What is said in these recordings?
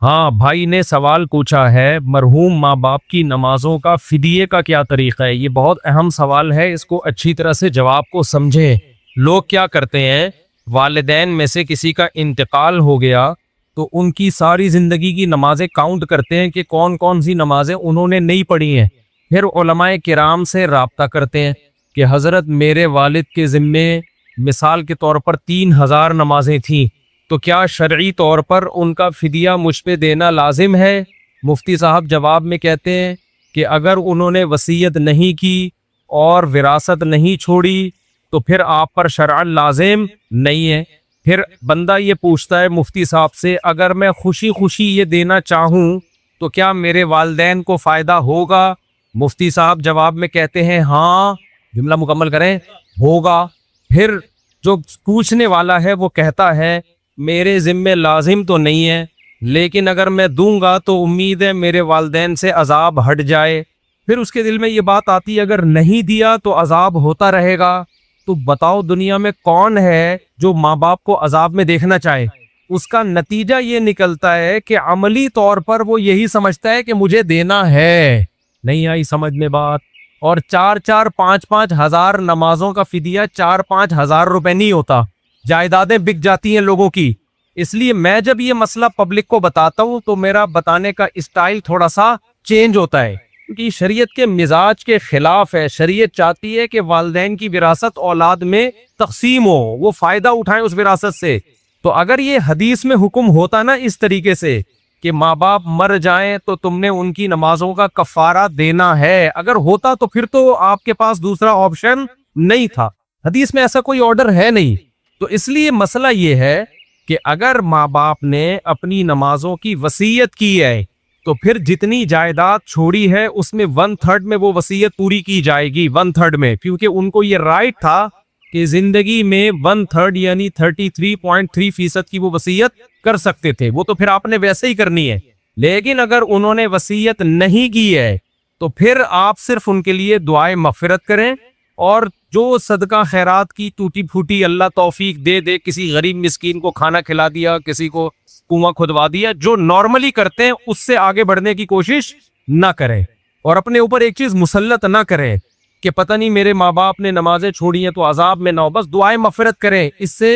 ہاں، بھائی نے سوال پوچھا ہے مرحوم ماں باپ کی نمازوں کا فدیے کا کیا طریقہ ہے۔ یہ بہت اہم سوال ہے، اس کو اچھی طرح سے جواب کو سمجھیں۔ لوگ کیا کرتے ہیں، والدین میں سے کسی کا انتقال ہو گیا تو ان کی ساری زندگی کی نمازیں کاؤنٹ کرتے ہیں کہ کون کون سی نمازیں انہوں نے نہیں پڑھی ہیں۔ پھر علماء کرام سے رابطہ کرتے ہیں کہ حضرت میرے والد کے ذمے مثال کے طور پر 3000 نمازیں تھیں، تو کیا شرعی طور پر ان کا فدیہ مجھ پہ دینا لازم ہے؟ مفتی صاحب جواب میں کہتے ہیں کہ اگر انہوں نے وصیت نہیں کی اور وراثت نہیں چھوڑی تو پھر آپ پر شرعاً لازم نہیں ہے۔ پھر بندہ یہ پوچھتا ہے مفتی صاحب سے، اگر میں خوشی خوشی یہ دینا چاہوں تو کیا میرے والدین کو فائدہ ہوگا؟ مفتی صاحب جواب میں کہتے ہیں ہاں، جملہ مکمل کریں، ہوگا۔ پھر جو پوچھنے والا ہے وہ کہتا ہے میرے ذمے لازم تو نہیں ہے، لیکن اگر میں دوں گا تو امید ہے میرے والدین سے عذاب ہٹ جائے۔ پھر اس کے دل میں یہ بات آتی ہے اگر نہیں دیا تو عذاب ہوتا رہے گا۔ تو بتاؤ دنیا میں کون ہے جو ماں باپ کو عذاب میں دیکھنا چاہے؟ اس کا نتیجہ یہ نکلتا ہے کہ عملی طور پر وہ یہی سمجھتا ہے کہ مجھے دینا ہے۔ نہیں آئی سمجھ میں بات؟ اور 4-4 5-5 ہزار نمازوں کا فدیہ 4-5 ہزار روپے نہیں ہوتا، جائیدادیں بک جاتی ہیں لوگوں کی۔ اس لیے میں جب یہ مسئلہ پبلک کو بتاتا ہوں تو میرا بتانے کا اسٹائل تھوڑا سا چینج ہوتا ہے، کیونکہ شریعت کے مزاج کے خلاف ہے۔ شریعت چاہتی ہے کہ والدین کی وراثت اولاد میں تقسیم ہو، وہ فائدہ اٹھائیں اس وراثت سے۔ تو اگر یہ حدیث میں حکم ہوتا نا اس طریقے سے کہ ماں باپ مر جائیں تو تم نے ان کی نمازوں کا کفارہ دینا ہے، اگر ہوتا تو پھر تو آپ کے پاس دوسرا آپشن نہیں تھا۔ حدیث میں ایسا کوئی آرڈر ہے نہیں۔ تو اس لیے مسئلہ یہ ہے کہ اگر ماں باپ نے اپنی نمازوں کی وصیت کی ہے تو پھر جتنی جائیداد چھوڑی ہے اس میں 1/3 میں وہ وصیت پوری کی جائے گی، 1/3 میں، کیونکہ ان کو یہ رائٹ تھا کہ زندگی میں 1/3 یعنی 33.3% کی وہ وصیت کر سکتے تھے، وہ تو پھر آپ نے ویسے ہی کرنی ہے۔ لیکن اگر انہوں نے وصیت نہیں کی ہے تو پھر آپ صرف ان کے لیے دعائے مغفرت کریں، اور جو صدقہ خیرات کی ٹوٹی پھوٹی اللہ توفیق دے دے، کسی غریب مسکین کو کھانا کھلا دیا، کسی کو کنواں کھدوا دیا، جو نارملی کرتے ہیں اس سے آگے بڑھنے کی کوشش نہ کریں، اور اپنے اوپر ایک چیز مسلط نہ کریں کہ پتہ نہیں میرے ماں باپ نے نمازیں چھوڑی ہیں تو عذاب میں نہ ہو، بس دعائیں مغفرت کریں، اس سے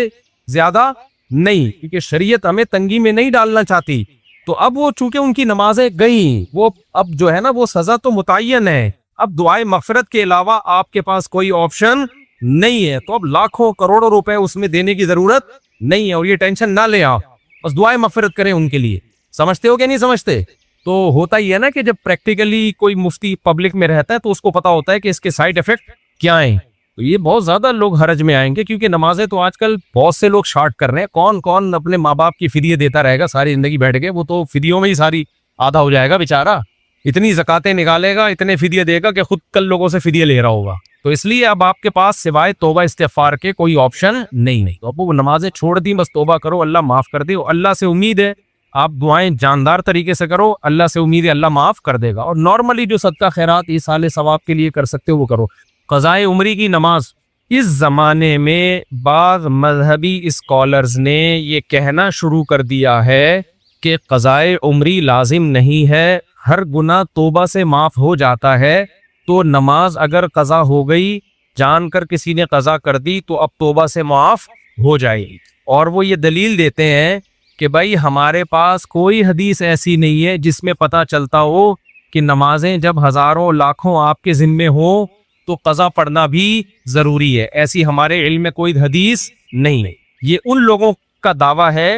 زیادہ نہیں، کیونکہ شریعت ہمیں تنگی میں نہیں ڈالنا چاہتی۔ تو اب وہ چونکہ ان کی نمازیں گئیں، وہ اب جو ہے نا وہ سزا تو متعین ہے، اب دعائیں مغفرت کے علاوہ آپ کے پاس کوئی آپشن نہیں ہے، تو اب لاکھوں کروڑوں روپے اس میں دینے کی ضرورت نہیں ہے، اور یہ ٹینشن نہ لیں آپ، بس دعائیں مغفرت کریں ان کے لیے۔ سمجھتے ہو کہ نہیں سمجھتے؟ تو ہوتا ہی ہے نا کہ جب پریکٹیکلی کوئی مفتی پبلک میں رہتا ہے تو اس کو پتا ہوتا ہے کہ اس کے سائیڈ ایفیکٹ کیا ہیں، تو یہ بہت زیادہ لوگ حرج میں آئیں گے، کیونکہ نمازیں تو آج کل بہت سے لوگ شارٹ کر رہے ہیں۔ کون کون اپنے ماں باپ کی فدیے دیتا رہے گا ساری زندگی بیٹھ کے؟ وہ تو فدیوں میں ہی ساری آدھا ہو جائے گا بیچارہ، اتنی زکاتیں نکالے گا، اتنے فدیے دے گا کہ خود کل لوگوں سے فدیے لے رہا ہوگا۔ تو اس لیے اب آپ کے پاس سوائے توبہ استغفار کے کوئی آپشن نہیں۔ تو اب وہ نمازیں چھوڑ دی، بس توبہ کرو، اللہ معاف کر دے، اور اللہ سے امید ہے آپ دعائیں جاندار طریقے سے کرو، اللہ سے امید ہے اللہ معاف کر دے گا، اور نارملی جو صدقہ خیرات ایصال ثواب کے لیے کر سکتے ہو وہ کرو۔ قضائے عمری کی نماز، اس زمانے میں بعض مذہبی اسکالرز نے یہ کہنا شروع کر دیا ہے کہ قضائے عمری لازم نہیں ہے، ہر گناہ توبہ سے معاف ہو جاتا ہے، تو نماز اگر قضا ہو گئی، جان کر کسی نے قضا کر دی تو اب توبہ سے معاف ہو جائے گی۔ اور وہ یہ دلیل دیتے ہیں کہ بھائی ہمارے پاس کوئی حدیث ایسی نہیں ہے جس میں پتہ چلتا ہو کہ نمازیں جب ہزاروں لاکھوں آپ کے ذمے ہوں تو قضا پڑھنا بھی ضروری ہے، ایسی ہمارے علم میں کوئی حدیث نہیں ہے۔ یہ ان لوگوں کا دعویٰ ہے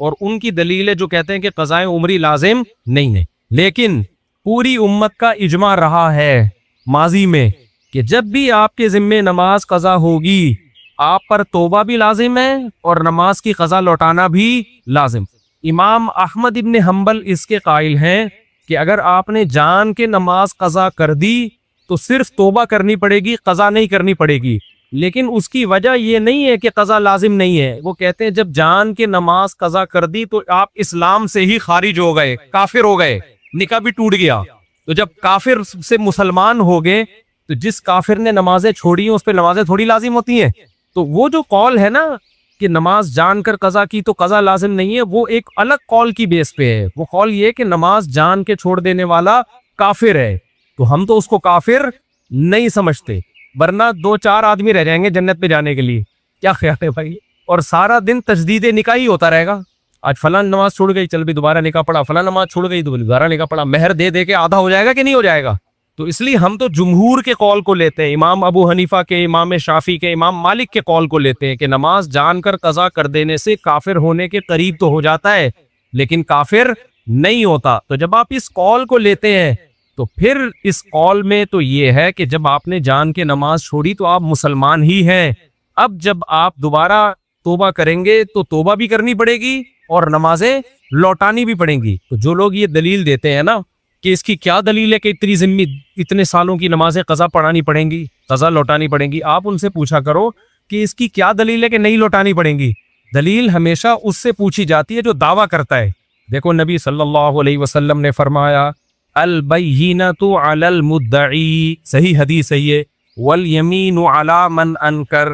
اور ان کی دلیل ہے جو کہتے ہیں کہ قضائے عمری لازم نہیں ہے، لیکن پوری امت کا اجماع رہا ہے ماضی میں کہ جب بھی آپ کے ذمے نماز قضا ہوگی آپ پر توبہ بھی لازم ہے اور نماز کی قضا لوٹانا بھی لازم۔ امام احمد ابن حنبل اس کے قائل ہیں کہ اگر آپ نے جان کے نماز قضا کر دی تو صرف توبہ کرنی پڑے گی، قضا نہیں کرنی پڑے گی، لیکن اس کی وجہ یہ نہیں ہے کہ قضا لازم نہیں ہے۔ وہ کہتے ہیں جب جان کے نماز قضا کر دی تو آپ اسلام سے ہی خارج ہو گئے، کافر ہو گئے، نکاح بھی ٹوٹ گیا۔ تو جب کافر سے مسلمان ہو گئے تو جس کافر نے نمازیں چھوڑی ہیں اس پہ نمازیں تھوڑی لازم ہوتی ہیں۔ تو وہ جو قول ہے نا کہ نماز جان کر قضا کی تو قضا لازم نہیں ہے، وہ ایک الگ قول کی بیس پہ ہے۔ وہ قول یہ کہ نماز جان کے چھوڑ دینے والا کافر ہے، تو ہم تو اس کو کافر نہیں سمجھتے، ورنہ 2-4 آدمی رہ جائیں گے جنت پہ جانے کے لیے۔ کیا خیال ہے بھائی؟ اور سارا دن تجدید نکاح ہی ہوتا رہے گا، آج فلاں نماز چھوڑ گئی، چل بھی دوبارہ نکاح پڑا، فلاں نماز چھوڑ گئی تو دوبارہ نکاح پڑا، مہر دے دے کے آدھا ہو جائے گا کہ نہیں ہو جائے گا؟ تو اس لیے ہم تو جمہور کے قول کو لیتے ہیں، امام ابو حنیفہ کے، امام شافعی کے، امام مالک کے قول کو لیتے ہیں کہ نماز جان کر قضا کر دینے سے کافر ہونے کے قریب تو ہو جاتا ہے لیکن کافر نہیں ہوتا۔ تو جب آپ اس قول کو لیتے ہیں تو پھر اس قول میں تو یہ ہے کہ جب آپ نے جان کے نماز چھوڑی تو آپ مسلمان ہی ہیں۔ اب جب آپ دوبارہ توبہ کریں گے تو توبہ بھی کرنی پڑے گی اور نمازیں لوٹانی بھی پڑیں گی۔ تو جو لوگ یہ دلیل دیتے ہیں نا کہ اس کی کیا دلیل ہے کہ اتنے سالوں کی نمازیں قضا پڑھانی پڑیں گی، قضا لوٹانی پڑیں گی، آپ ان سے پوچھا کرو کہ اس کی کیا دلیل ہے کہ نہیں لوٹانی پڑیں گی۔ دلیل ہمیشہ اس سے پوچھی جاتی ہے جو دعویٰ کرتا ہے۔ دیکھو نبی صلی اللہ علیہ وسلم نے فرمایا البینۃ علی المدعی، صحیح حدیث ہے یہ، والیمین علی من انکر،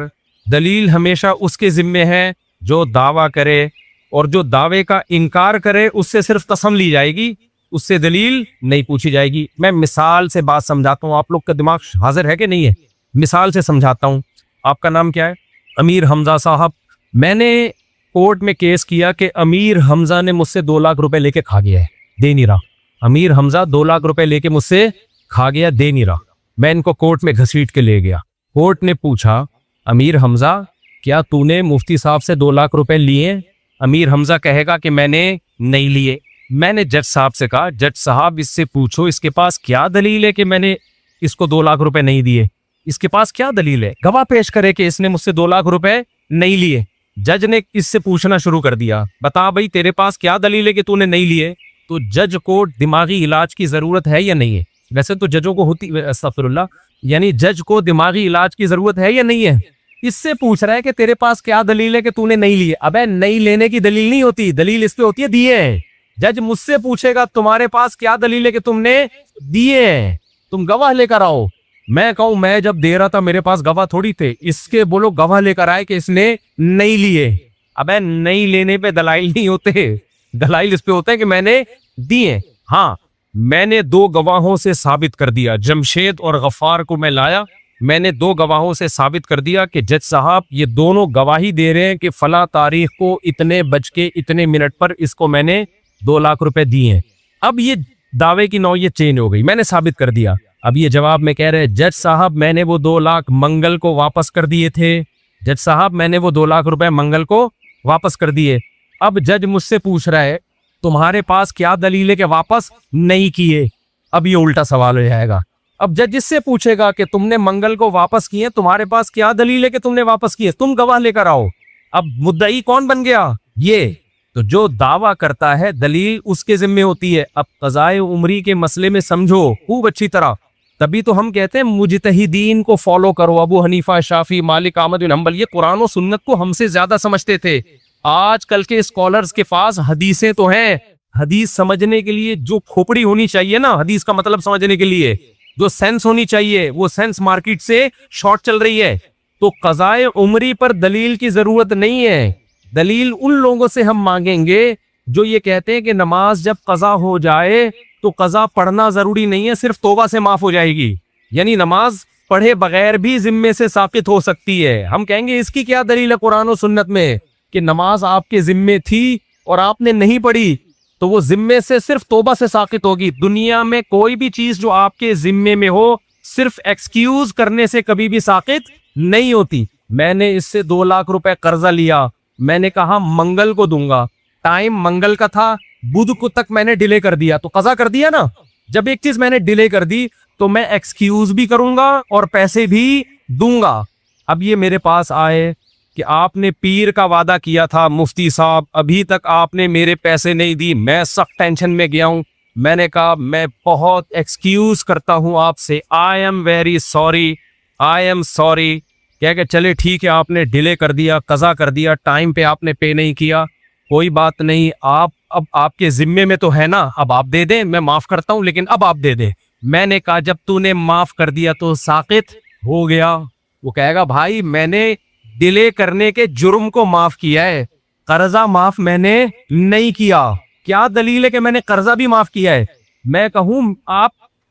دلیل ہمیشہ اس کے ذمے ہے جو دعویٰ کرے، اور جو دعوے کا انکار کرے اس سے صرف قسم لی جائے گی، اس سے دلیل نہیں پوچھی جائے گی۔ میں مثال سے بات سمجھاتا ہوں، آپ لوگ کا دماغ حاضر ہے کہ نہیں ہے؟ مثال سے سمجھاتا ہوں۔ آپ کا نام کیا ہے؟ امیر حمزہ صاحب۔ میں نے کورٹ میں کیس کیا کہ امیر حمزہ نے مجھ سے 2 لاکھ روپے لے کے کھا گیا ہے، دے نہیں رہا۔ امیر حمزہ 2 لاکھ روپے لے کے مجھ سے کھا گیا، دے نہیں رہا۔ میں ان کو کورٹ میں گھسیٹ کے لے گیا۔ کورٹ نے پوچھا امیر حمزہ کیا تو نے مفتی صاحب سے 2 لاکھ روپے لیے؟ امیر حمزہ کہے گا کہ میں نے نہیں لیے۔ میں نے جج صاحب سے کہا جج صاحب اس سے پوچھو اس کے پاس کیا دلیل ہے کہ میں نے اس کو 2 لاکھ روپے نہیں دیے، اس کے پاس کیا دلیل ہے، گواہ پیش کرے کہ اس نے مجھ سے 2 لاکھ روپے نہیں لیے۔ جج نے اس سے پوچھنا شروع کر دیا بتا بھائی تیرے پاس کیا دلیل ہے کہ تو نے نہیں لیے۔ تو جج کو دماغی علاج کی ضرورت ہے یا نہیں ہے؟ ویسے تو ججوں کو ہوتی، استغفر اللہ، یعنی جج کو دماغی علاج کی ضرورت ہے یا نہیں ہے؟ اس سے پوچھ رہا ہے کہ تیرے پاس کیا دلیل ہے کہ تو نے نہیں لیے۔ ابے نہیں لینے کی دلیل نہیں ہوتی، دلیل اس پہ ہوتی ہے دیے ہیں۔ جج مجھ سے پوچھے گا تمہارے پاس کیا دلیل ہے کہ تم نے دیے ہیں، تم گواہ لے کر آؤ۔ میں کہوں میں جب دے رہا تھا میرے پاس گواہ تھوڑی تھے، اس کے بولو گواہ لے کر آئے کہ اس نے نہیں لیے۔ ابے نہیں لینے پہ دلائل نہیں ہوتے، دلائل اس پہ ہوتے ہیں کہ میں نے دیے۔ ہاں میں نے 2 گواہوں سے ثابت کر دیا، جمشید اور غفار کو میں لایا، میں نے 2 گواہوں سے ثابت کر دیا کہ جج صاحب یہ دونوں گواہی دے رہے ہیں کہ فلاں تاریخ کو اتنے بج کے اتنے منٹ پر اس کو میں نے 2 لاکھ روپے دیے ہیں۔ اب یہ دعوے کی نوعیت چینج ہو گئی، میں نے ثابت کر دیا۔ اب یہ جواب میں کہہ رہے جج صاحب میں نے وہ 2 لاکھ منگل کو واپس کر دیے تھے، جج صاحب میں نے وہ 2 لاکھ روپے منگل کو واپس کر دیے۔ اب جج مجھ سے پوچھ رہا ہے تمہارے پاس کیا دلیل ہے کہ واپس نہیں کیے؟ اب یہ الٹا سوال ہو جائے گا۔ اب جج اس سے پوچھے گا کہ تم نے منگل کو واپس کیے، تمہارے پاس کیا دلیل ہے کہ تم نے واپس کیے؟ تم گواہ لے کر آؤ۔ اب مدعی کون بن گیا؟ یہ تو جو دعویٰ کرتا ہے دلیل اس کے ذمہ ہوتی ہے۔ اب قضائے عمری کے مسئلے میں سمجھو خوب اچھی طرح، تبھی تو ہم کہتے ہیں مجتہدین کو فالو کرو، ابو حنیفہ، شافعی، مالک، احمد بن حنبل، یہ قرآن و سنت کو ہم سے زیادہ سمجھتے تھے۔ آج کل کے اسکالرز کے پاس حدیثیں تو ہیں، حدیث سمجھنے کے لیے جو کھوپڑی ہونی چاہیے نا، حدیث کا مطلب سمجھنے کے لیے جو سینس ہونی چاہیے، وہ سینس مارکیٹ سے شارٹ چل رہی ہے۔ تو قضائے عمری پر دلیل کی ضرورت نہیں ہے، دلیل ان لوگوں سے ہم مانگیں گے جو یہ کہتے ہیں کہ نماز جب قضا ہو جائے تو قضا پڑھنا ضروری نہیں ہے، صرف توبہ سے معاف ہو جائے گی، یعنی نماز پڑھے بغیر بھی ذمے سے ساقط ہو سکتی ہے۔ ہم کہیں گے اس کی کیا دلیل ہے قرآن و سنت میں کہ نماز آپ کے ذمے تھی اور آپ نے نہیں پڑھی تو وہ ذمے سے صرف توبہ سے ساقط ہوگی۔ دنیا میں کوئی بھی چیز جو آپ کے ذمے میں ہو صرف ایکسکیوز کرنے سے کبھی بھی ساقط نہیں ہوتی۔ میں نے اس سے 2 لاکھ روپے قرضہ لیا، میں نے کہا منگل کو دوں گا، ٹائم منگل کا تھا، بدھ کو تک میں نے ڈیلے کر دیا تو قضا کر دیا نا۔ جب ایک چیز میں نے ڈیلے کر دی تو میں ایکسکیوز بھی کروں گا اور پیسے بھی دوں گا۔ اب یہ میرے پاس آئے کہ آپ نے پیر کا وعدہ کیا تھا مفتی صاحب، ابھی تک آپ نے میرے پیسے نہیں دی، میں سخت ٹینشن میں گیا ہوں۔ میں نے کہا میں بہت ایکسکیوز کرتا ہوں آپ سے، I am very sorry, I am sorry, کہہ کہ چلے ٹھیک ہے آپ نے ڈیلے کر دیا، قضا کر دیا، ٹائم پہ آپ نے پے نہیں کیا، کوئی بات نہیں، اب آپ کے ذمے میں تو ہے نا، اب آپ دے دیں، میں معاف کرتا ہوں لیکن اب آپ دے دیں۔ میں نے کہا جب تو نے معاف کر دیا تو ساقط ہو گیا۔ وہ کہے گا بھائی میں نے ڈیلے کرنے کے جرم کو معاف کیا ہے، قرضہ معاف میں نے نہیں کیا۔ کیا دلیل ہے کہ میں نے قرضہ بھی معاف کیا ہے؟ میں کہوں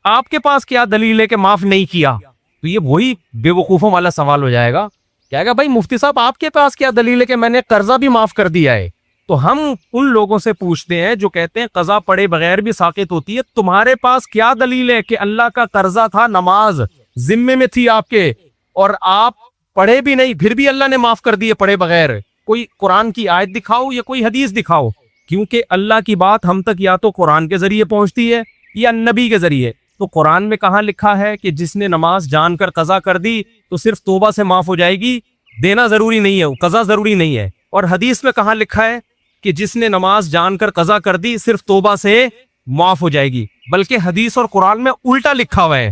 آپ کے پاس کیا دلیل ہے کہ معاف نہیں کیا؟ تو یہ وہی بے وقوفوں والا سوال ہو جائے گا، کہے گا بھائی مفتی صاحب آپ کے پاس کیا دلیل ہے کہ میں نے قرضہ بھی معاف کر دیا ہے؟ تو ہم ان لوگوں سے پوچھتے ہیں جو کہتے ہیں قضا پڑے بغیر بھی ساقط ہوتی ہے، تمہارے پاس کیا دلیل ہے کہ اللہ کا قرضہ تھا، نماز ذمے میں تھی آپ کے، اور آپ پڑھے بھی نہیں پھر بھی اللہ نے معاف کر دیے پڑھے بغیر؟ کوئی قرآن کی آیت دکھاؤ یا کوئی حدیث دکھاؤ، کیونکہ اللہ کی بات ہم تک یا تو قرآن کے ذریعے پہنچتی ہے یا نبی کے ذریعے۔ تو قرآن میں کہاں لکھا ہے کہ جس نے نماز جان کر قضا کر دی تو صرف توبہ سے معاف ہو جائے گی، دینا ضروری نہیں ہے، قضا ضروری نہیں ہے؟ اور حدیث میں کہاں لکھا ہے کہ جس نے نماز جان کر قضا کر دی صرف توبہ سے معاف ہو جائے گی؟ بلکہ حدیث اور قرآن میں الٹا لکھا ہوا ہے۔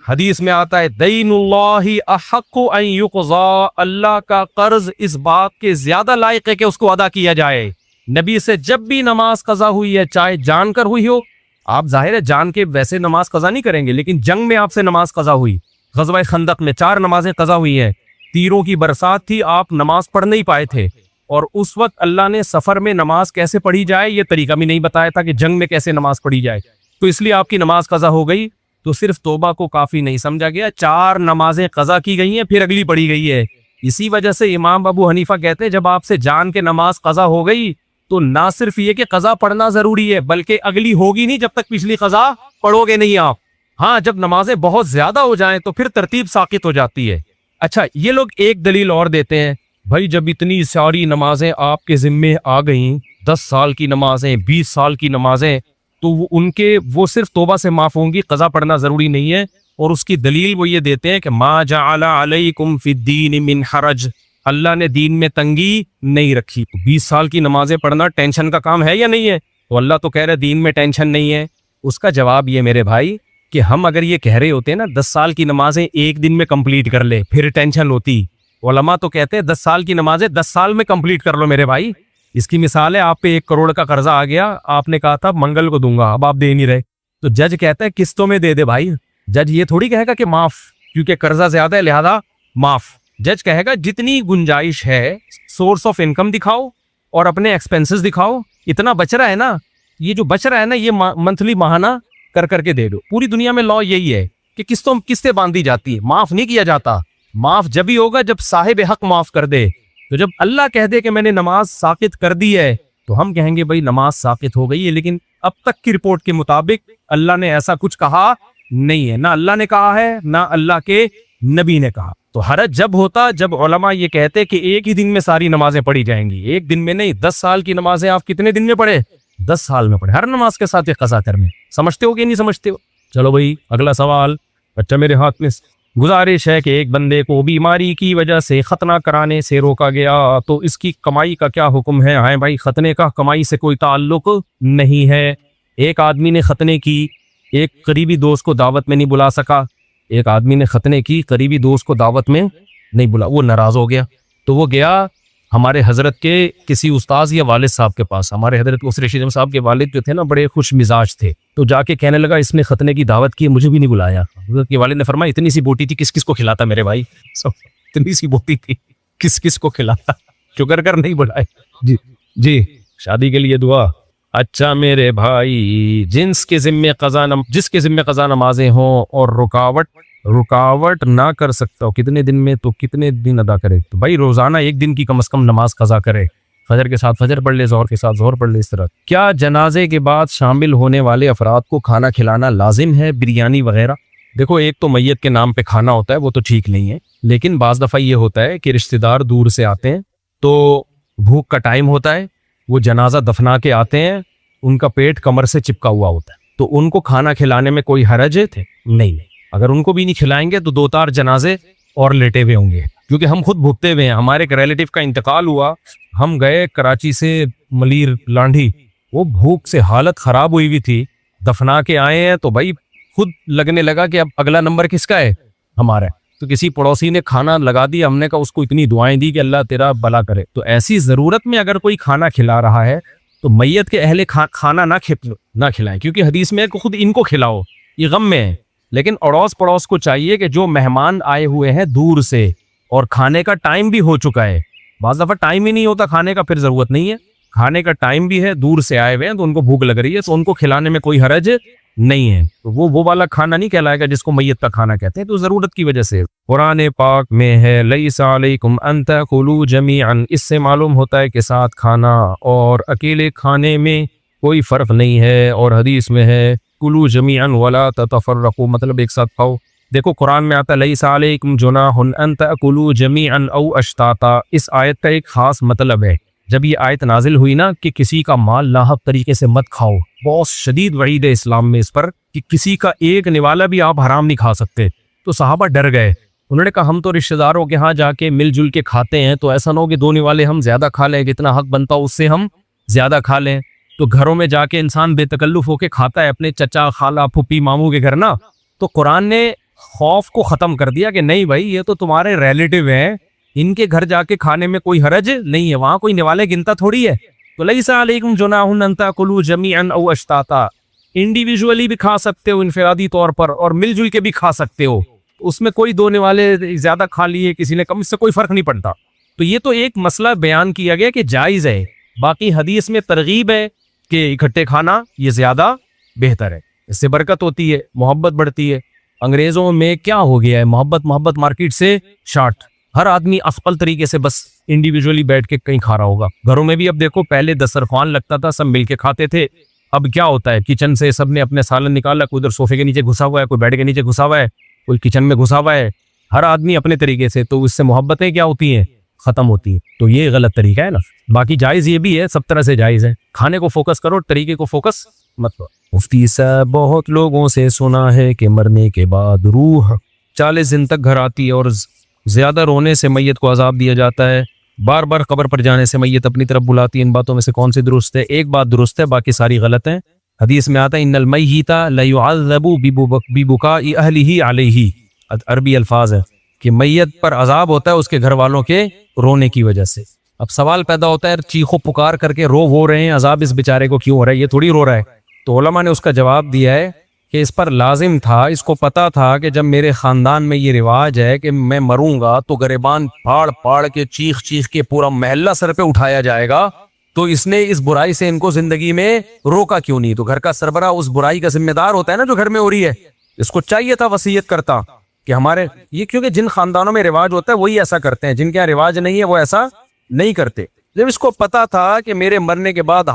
حدیث میں آتا ہے دین اللہ احق ان یقضا، اللہ کا قرض اس بات کے زیادہ لائق ہے کہ اس کو ادا کیا جائے۔ نبی سے جب بھی نماز قضا ہوئی ہے، چاہے جان کر ہوئی ہو، آپ ظاہر ہے جان کے ویسے نماز قضا نہیں کریں گے، لیکن جنگ میں آپ سے نماز قضا ہوئی، غزوہ خندق میں 4 نمازیں قضا ہوئی ہیں، تیروں کی برسات تھی، آپ نماز پڑھ نہیں پائے تھے، اور اس وقت اللہ نے سفر میں نماز کیسے پڑھی جائے یہ طریقہ بھی نہیں بتایا تھا کہ جنگ میں کیسے نماز پڑھی جائے، تو اس لیے آپ کی نماز قضا ہو گئی۔ تو صرف توبہ کو کافی نہیں سمجھا گیا، 4 نمازیں قضا کی گئی ہیں پھر اگلی پڑھی گئی ہے۔ اسی وجہ سے امام ابو حنیفہ کہتے ہیں جب آپ سے جان کے نماز قضا ہو گئی تو نہ صرف یہ کہ قضا پڑھنا ضروری ہے بلکہ اگلی ہوگی نہیں جب تک پچھلی قضا پڑھو گے نہیں آپ۔ ہاں جب نمازیں بہت زیادہ ہو جائیں تو پھر ترتیب ساقط ہو جاتی ہے۔ اچھا یہ لوگ ایک دلیل اور دیتے ہیں، بھائی جب اتنی ساری نمازیں آپ کے ذمے آ گئیں، 10 سال کی نمازیں، 20 سال کی نمازیں، تو وہ صرف توبہ سے معاف ہوں گی، قضا پڑھنا ضروری نہیں ہے۔ اور اس کی دلیل وہ یہ دیتے ہیں کہ ما جعل علیکم فی الدین من حرج، اللہ نے دین میں تنگی نہیں رکھی۔ 20 سال کی نمازیں پڑھنا ٹینشن کا کام ہے یا نہیں ہے؟ تو اللہ تو کہہ رہے دین میں ٹینشن نہیں ہے۔ اس کا جواب یہ میرے بھائی کہ ہم اگر یہ کہہ رہے ہوتے ہیں نا 10 سال کی نمازیں ایک دن میں کمپلیٹ کر لے پھر ٹینشن ہوتی، علماء تو کہتے ہیں 10 سال کی نمازیں 10 سال میں کمپلیٹ کر لو میرے بھائی۔ اس کی مثال ہے آپ پہ 1 کروڑ کا قرضہ آ گیا، آپ نے کہا تھا منگل کو دوں گا، اب آپ دے نہیں رہے، تو جج کہتا ہے قسطوں میں دے دے بھائی۔ جج یہ تھوڑی کہے گا کہ معاف، کیونکہ قرضہ زیادہ ہے لہذا معاف۔ جج کہے گا جتنی گنجائش ہے سورس آف انکم دکھاؤ اور اپنے ایکسپینسز دکھاؤ، اتنا بچ رہا ہے نا، یہ جو بچ رہا ہے نا یہ منتھلی ماہانہ کر کے دے دو۔ پوری دنیا میں لا یہی ہے کہ قسطیں باندھی جاتی ہے، معاف نہیں کیا جاتا۔ معاف جب ہی ہوگا جب صاحب حق معاف کر دے۔ تو جب اللہ کہہ دے کہ میں نے نماز ساقط کر دی ہے تو ہم کہیں گے بھائی نماز ساقط ہو گئی ہے، لیکن اب تک کی رپورٹ کے مطابق اللہ نے ایسا کچھ کہا نہیں ہے، نہ اللہ نے کہا ہے نہ اللہ کے نبی نے کہا۔ تو حرج جب ہوتا جب علماء یہ کہتے کہ ایک ہی دن میں ساری نمازیں پڑھی جائیں گی، ایک دن میں نہیں، 10 سال کی نمازیں آپ کتنے دن میں پڑھے؟ 10 سال میں پڑھے، ہر نماز کے ساتھ ایک قضا کرنے۔ سمجھتے ہو کہ نہیں سمجھتے ہو؟ چلو بھائی اگلا سوال۔ اچھا میرے ہاتھ میں گزارش ہے کہ ایک بندے کو بیماری کی وجہ سے ختنہ کرانے سے روکا گیا تو اس کی کمائی کا کیا حکم ہے؟ ہاں بھائی ختنے کا کمائی سے کوئی تعلق نہیں ہے۔ ایک آدمی نے ختنے کی، ایک قریبی دوست کو دعوت میں نہیں بلا سکا، ایک آدمی نے ختنے کی قریبی دوست کو دعوت میں نہیں بلا، وہ ناراض ہو گیا تو وہ گیا ہمارے حضرت کے کسی استاذ یا والد صاحب کے پاس۔ ہمارے حضرت اسر رشید صاحب کے والد جو تھے نا بڑے خوش مزاج تھے، تو جا کے کہنے لگا اس نے ختنے کی دعوت کی مجھے بھی نہیں بلایا۔ حضرت کے والد نے فرمایا اتنی سی بوٹی تھی کس کس کو کھلاتا میرے بھائی، اتنی سی بوٹی تھی کس کس کو کھلاتا، شکر کر نہیں بلائے۔ جی شادی کے لیے دعا۔ اچھا میرے بھائی جس کے ذمے قضا نمازیں ہوں اور رکاوٹ نہ کر سکتا ہو کتنے دن میں، تو کتنے دن ادا کرے؟ تو بھائی روزانہ 1 دن کی کم از کم نماز قضا کرے، فجر کے ساتھ فجر پڑھ لے، ظہر کے ساتھ ظہر پڑھ لے۔ اس طرح کیا جنازے کے بعد شامل ہونے والے افراد کو کھانا کھلانا لازم ہے، بریانی وغیرہ؟ دیکھو ایک تو میت کے نام پہ کھانا ہوتا ہے وہ تو ٹھیک نہیں ہے، لیکن بعض دفعہ یہ ہوتا ہے کہ رشتہ دار دور سے آتے ہیں تو بھوک کا ٹائم ہوتا ہے، وہ جنازہ دفنا کے آتے ہیں، ان کا پیٹ کمر سے چپکا ہوا ہوتا ہے، تو ان کو کھانا کھلانے میں کوئی حرج ہے؟ نہیں، اگر ان کو بھی نہیں کھلائیں گے تو 2-4 جنازے اور لیٹے ہوئے ہوں گے، کیونکہ ہم خود بھوکتے ہوئے ہیں۔ ہمارے ایک ریلیٹیو کا انتقال ہوا، ہم گئے کراچی سے ملیر لانڈھی، وہ بھوک سے حالت خراب ہوئی تھی، دفنا کے آئے ہیں تو بھائی خود لگنے لگا کہ اب اگلا نمبر کس کا ہے؟ ہمارا۔ تو کسی پڑوسی نے کھانا لگا دیا، ہم نے کہا اس کو اتنی دعائیں دی کہ اللہ تیرا بھلا کرے۔ تو ایسی ضرورت میں اگر کوئی کھانا کھلا رہا ہے تو میت کے اہل کھانا نہ کھلائیں، کیونکہ حدیث میں ہے کہ خود ان کو کھلاؤ، یہ غم میں ہے۔ لیکن اڑوس پڑوس کو چاہیے کہ جو مہمان آئے ہوئے ہیں دور سے اور کھانے کا ٹائم بھی ہو چکا ہے. بعض دفعہ ٹائم ہی نہیں ہوتا کھانے کا, پھر ضرورت نہیں ہے. کھانے کا ٹائم بھی ہے, دور سے آئے ہوئے ہیں تو ان کو بھوک لگ رہی ہے, تو ان کو کھلانے میں کوئی حرج نہیں ہے. تو وہ والا کھانا نہیں کہلائے گا جس کو میت کا کھانا کہتے ہیں, تو ضرورت کی وجہ سے. قرآن پاک میں ہے لیس علیکم ان تاکلوا جمیعا, اس سے معلوم ہوتا ہے کہ ساتھ کھانا اور اکیلے کھانے میں کوئی فرق نہیں ہے. اور حدیث میں ہے کلوا جمیعا ولا تتفرقوا, مطلب ایک ساتھ کھاؤ. دیکھو قرآن میں آتا ہے لیس علیکم جناح ان تاکلوا جمیعا او اشتاتا, اس آیت کا ایک خاص مطلب ہے. جب یہ آیت نازل ہوئی نا کہ کسی کا مال ناحق طریقے سے مت کھاؤ, بہت شدید وعید ہے اسلام میں اس پر کہ کسی کا ایک نوالا بھی آپ حرام نہیں کھا سکتے. تو صحابہ ڈر گئے, انہوں نے کہا ہم تو رشتہ داروں کے ہاں جا کے مل جل کے کھاتے ہیں, تو ایسا نہ ہو کہ دو نوالے ہم زیادہ کھا لیں, جتنا حق بنتا اس سے ہم زیادہ کھا لیں. تو گھروں میں جا کے انسان بے تکلف ہو کے کھاتا ہے اپنے چچا خالہ پھوپھی ماموں کے گھر نا. تو قرآن نے خوف کو ختم کر دیا کہ نہیں بھائی یہ تو تمہارے ریلیٹیو ہیں, ان کے گھر جا کے کھانے میں کوئی حرج نہیں ہے, وہاں کوئی نوالے گنتا تھوڑی ہے. تو لیس علیکم جناح ان تاکلوا جمیعا او اشتاتا, انڈیویجولی بھی کھا سکتے ہو انفرادی طور پر, اور مل جل کے بھی کھا سکتے ہو. اس میں کوئی دو نوالے زیادہ کھا لیے کسی نے کم, اس سے کوئی فرق نہیں پڑتا. تو یہ تو ایک مسئلہ بیان کیا گیا کہ جائز ہے. باقی حدیث میں ترغیب ہے کہ اکٹھے کھانا یہ زیادہ بہتر ہے, اس سے برکت ہوتی ہے, محبت بڑھتی ہے. انگریزوں میں کیا ہو گیا ہے, محبت مارکیٹ سے شارٹ. ہر آدمی افقل طریقے سے بس انڈیویجولی بیٹھ کے کہیں کھا رہا ہوگا. گھروں میں بھی اب دیکھو پہلے دسترخوان لگتا تھا, سب مل کے کھاتے تھے. اب کیا ہوتا ہے کچن سے سب نے اپنے سالن نکالا, کوئی ادھر صوفے کے نیچے گھسا ہوا ہے, کوئی بیڈ کے نیچے گھسا ہوا ہے, کوئی کچن میں گھسا ہوا ہے, ہر آدمی اپنے طریقے سے. تو اس سے محبتیں کیا ہوتی ہیں, ختم ہوتی ہیں. تو یہ غلط طریقہ ہے نا. باقی جائز یہ بھی ہے, سب طرح سے جائز ہے. کھانے کو فوکس کرو, طریقے کو فوکس مت کرو. مفتی صاحب بہت لوگوں سے سنا ہے کہ مرنے کے بعد روح 40 دن تک گھر آتی ہے, اور زیادہ رونے سے میت کو عذاب دیا جاتا ہے, بار بار قبر پر جانے سے میت اپنی طرف بلاتی ہے. ان باتوں میں سے کون سی درست ہے؟ ایک بات درست ہے, باقی ساری غلط ہیں. حدیث میں آتا ہے ان المیت لیعذب ببکاء اہلہ علیہ, عربی الفاظ ہے کہ میت پر عذاب ہوتا ہے اس کے گھر والوں کے رونے کی وجہ سے. اب سوال پیدا ہوتا ہے چیخو پکار کر کے رو رہے ہیں, عذاب اس بیچارے کو کیوں ہو رہا ہے, یہ تھوڑی رو رہا ہے. تو علماء نے اس کا جواب دیا ہے کہ اس پر لازم تھا, اس کو پتا تھا کہ جب میرے خاندان میں یہ رواج ہے کہ میں مروں گا تو گریبان پھاڑ کے چیخ کے پورا محلہ سر پہ اٹھایا جائے گا, تو اس نے اس برائی سے ان کو زندگی میں روکا کیوں نہیں. تو گھر کا سربراہ اس برائی کا ذمہ دار ہوتا ہے نا جو گھر میں ہو رہی ہے. اس کو چاہیے تھا وصیت کرتا کہ ہمارے یہ, کیونکہ جن خاندانوں میں رواج ہوتا ہے وہی ایسا کرتے ہیں, جن کے یہاں رواج نہیں ہے وہ ایسا نہیں کرتے. جب اس کو پتا تھا کہ میرے مرنے کے بعد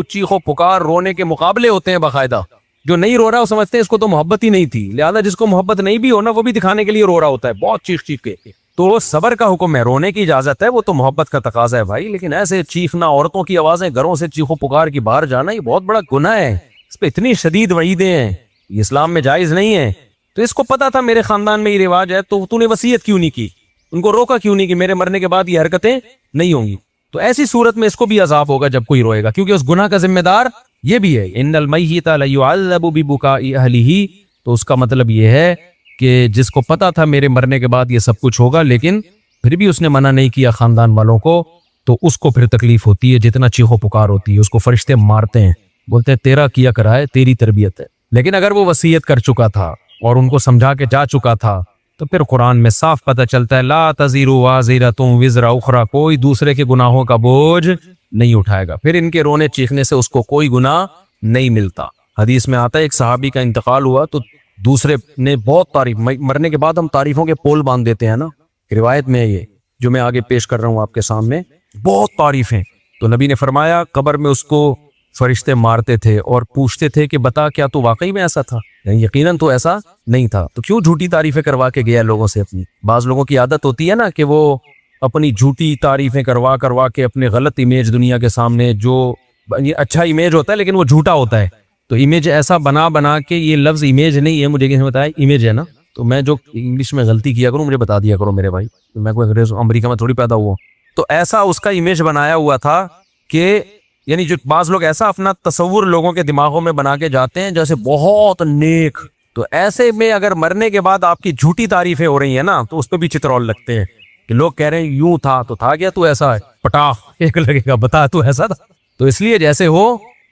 چیخو پکار رونے کے مقابلے ہوتے ہیں باقاعدہ, جو نہیں رو رہا وہ سمجھتے ہیں اس کو تو محبت ہی نہیں تھی, لہذا جس کو محبت نہیں بھی ہونا وہ بھی دکھانے کے لیے رو رہا ہوتا ہے بہت چیخ کے. تو وہ صبر کا حکم ہے, رونے کی اجازت ہے, وہ تو محبت کا تقاضا ہے بھائی. لیکن ایسے چیخنا, عورتوں کی آوازیں گھروں سے چیخو پکار کی باہر جانا, یہ بہت بڑا گناہ ہے, اس پہ اتنی شدید وعیدیں ہیں, یہ اسلام میں جائز نہیں ہے. تو اس کو پتا تھا میرے خاندان میں یہ رواج ہے, تو نے وصیت کیوں نہیں کی, ان کو روکا کیوں نہیں کہ میرے مرنے کے بعد یہ حرکتیں نہیں ہوں گی. تو ایسی صورت میں اس کو بھی عذاب ہوگا جب کوئی روئے گا, کیونکہ اس گناہ کا ذمہ دار یہ بھی ہے. ان المیت لیعذب ببکاء اہلہ, تو اس کا مطلب یہ ہے کہ جس کو پتا تھا میرے مرنے کے بعد یہ سب کچھ ہوگا, لیکن پھر بھی اس نے منع نہیں کیا خاندان والوں کو, تو اس کو پھر تکلیف ہوتی ہے, جتنا چیخو پکار ہوتی ہے. اس کو فرشتے مارتے ہیں, بولتے ہیں تیرا کیا کرا ہے, تیری تربیت ہے. لیکن اگر وہ وصیت کر چکا تھا اور ان کو سمجھا کے جا چکا تھا, تو پھر قرآن میں صاف پتہ چلتا ہے لا تزر وازرۃ وزر اخری, کوئی دوسرے کے گناہوں کا بوجھ نہیں اٹھائے گا. پھر ان کے رونے چیخنے سے اس کو کوئی گناہ نہیں ملتا. حدیث میں آتا ہے ایک صحابی کا انتقال ہوا تو دوسرے نے بہت تعریف, مرنے کے بعد ہم تعریفوں کے پول باندھ دیتے ہیں نا, روایت میں یہ جو میں آگے پیش کر رہا ہوں آپ کے سامنے, بہت تعریفیں. تو نبی نے فرمایا قبر میں اس کو فرشتے مارتے تھے اور پوچھتے تھے کہ بتا کیا تو واقعی میں ایسا تھا, یعنی یقیناً تو ایسا نہیں تھا, تو کیوں جھوٹی تعریفیں کروا کے گیا لوگوں سے اپنی. بعض لوگوں کی عادت ہوتی ہے نا کہ وہ اپنی جھوٹی تعریفیں کروا کے اپنے غلط امیج دنیا کے سامنے, جو اچھا امیج ہوتا ہے لیکن وہ جھوٹا ہوتا ہے, تو امیج ایسا بنا کے, یہ لفظ امیج نہیں ہے, مجھے کسی نے بتایا امیج ہے نا, تو میں جو انگلش میں غلطی کیا کروں مجھے بتا دیا کرو میرے بھائی, میں کوئی انگریز امریکہ میں تھوڑی پیدا ہوا. تو ایسا اس کا امیج بنایا ہوا تھا کہ یعنی جو بعض لوگ ایسا اپنا تصور لوگوں کے دماغوں میں بنا کے جاتے ہیں جیسے بہت نیک, تو ایسے میں اگر مرنے کے بعد آپ کی جھوٹی تعریفیں ہو رہی ہیں نا تو اس پہ بھی چترول لگتے ہیں کہ لوگ کہہ رہے ہیں یوں تھا تو تھا کیا, تو ایسا ہے پٹاخ ایک لگے گا, بتا تو ایسا تھا. تو اس لیے جیسے ہو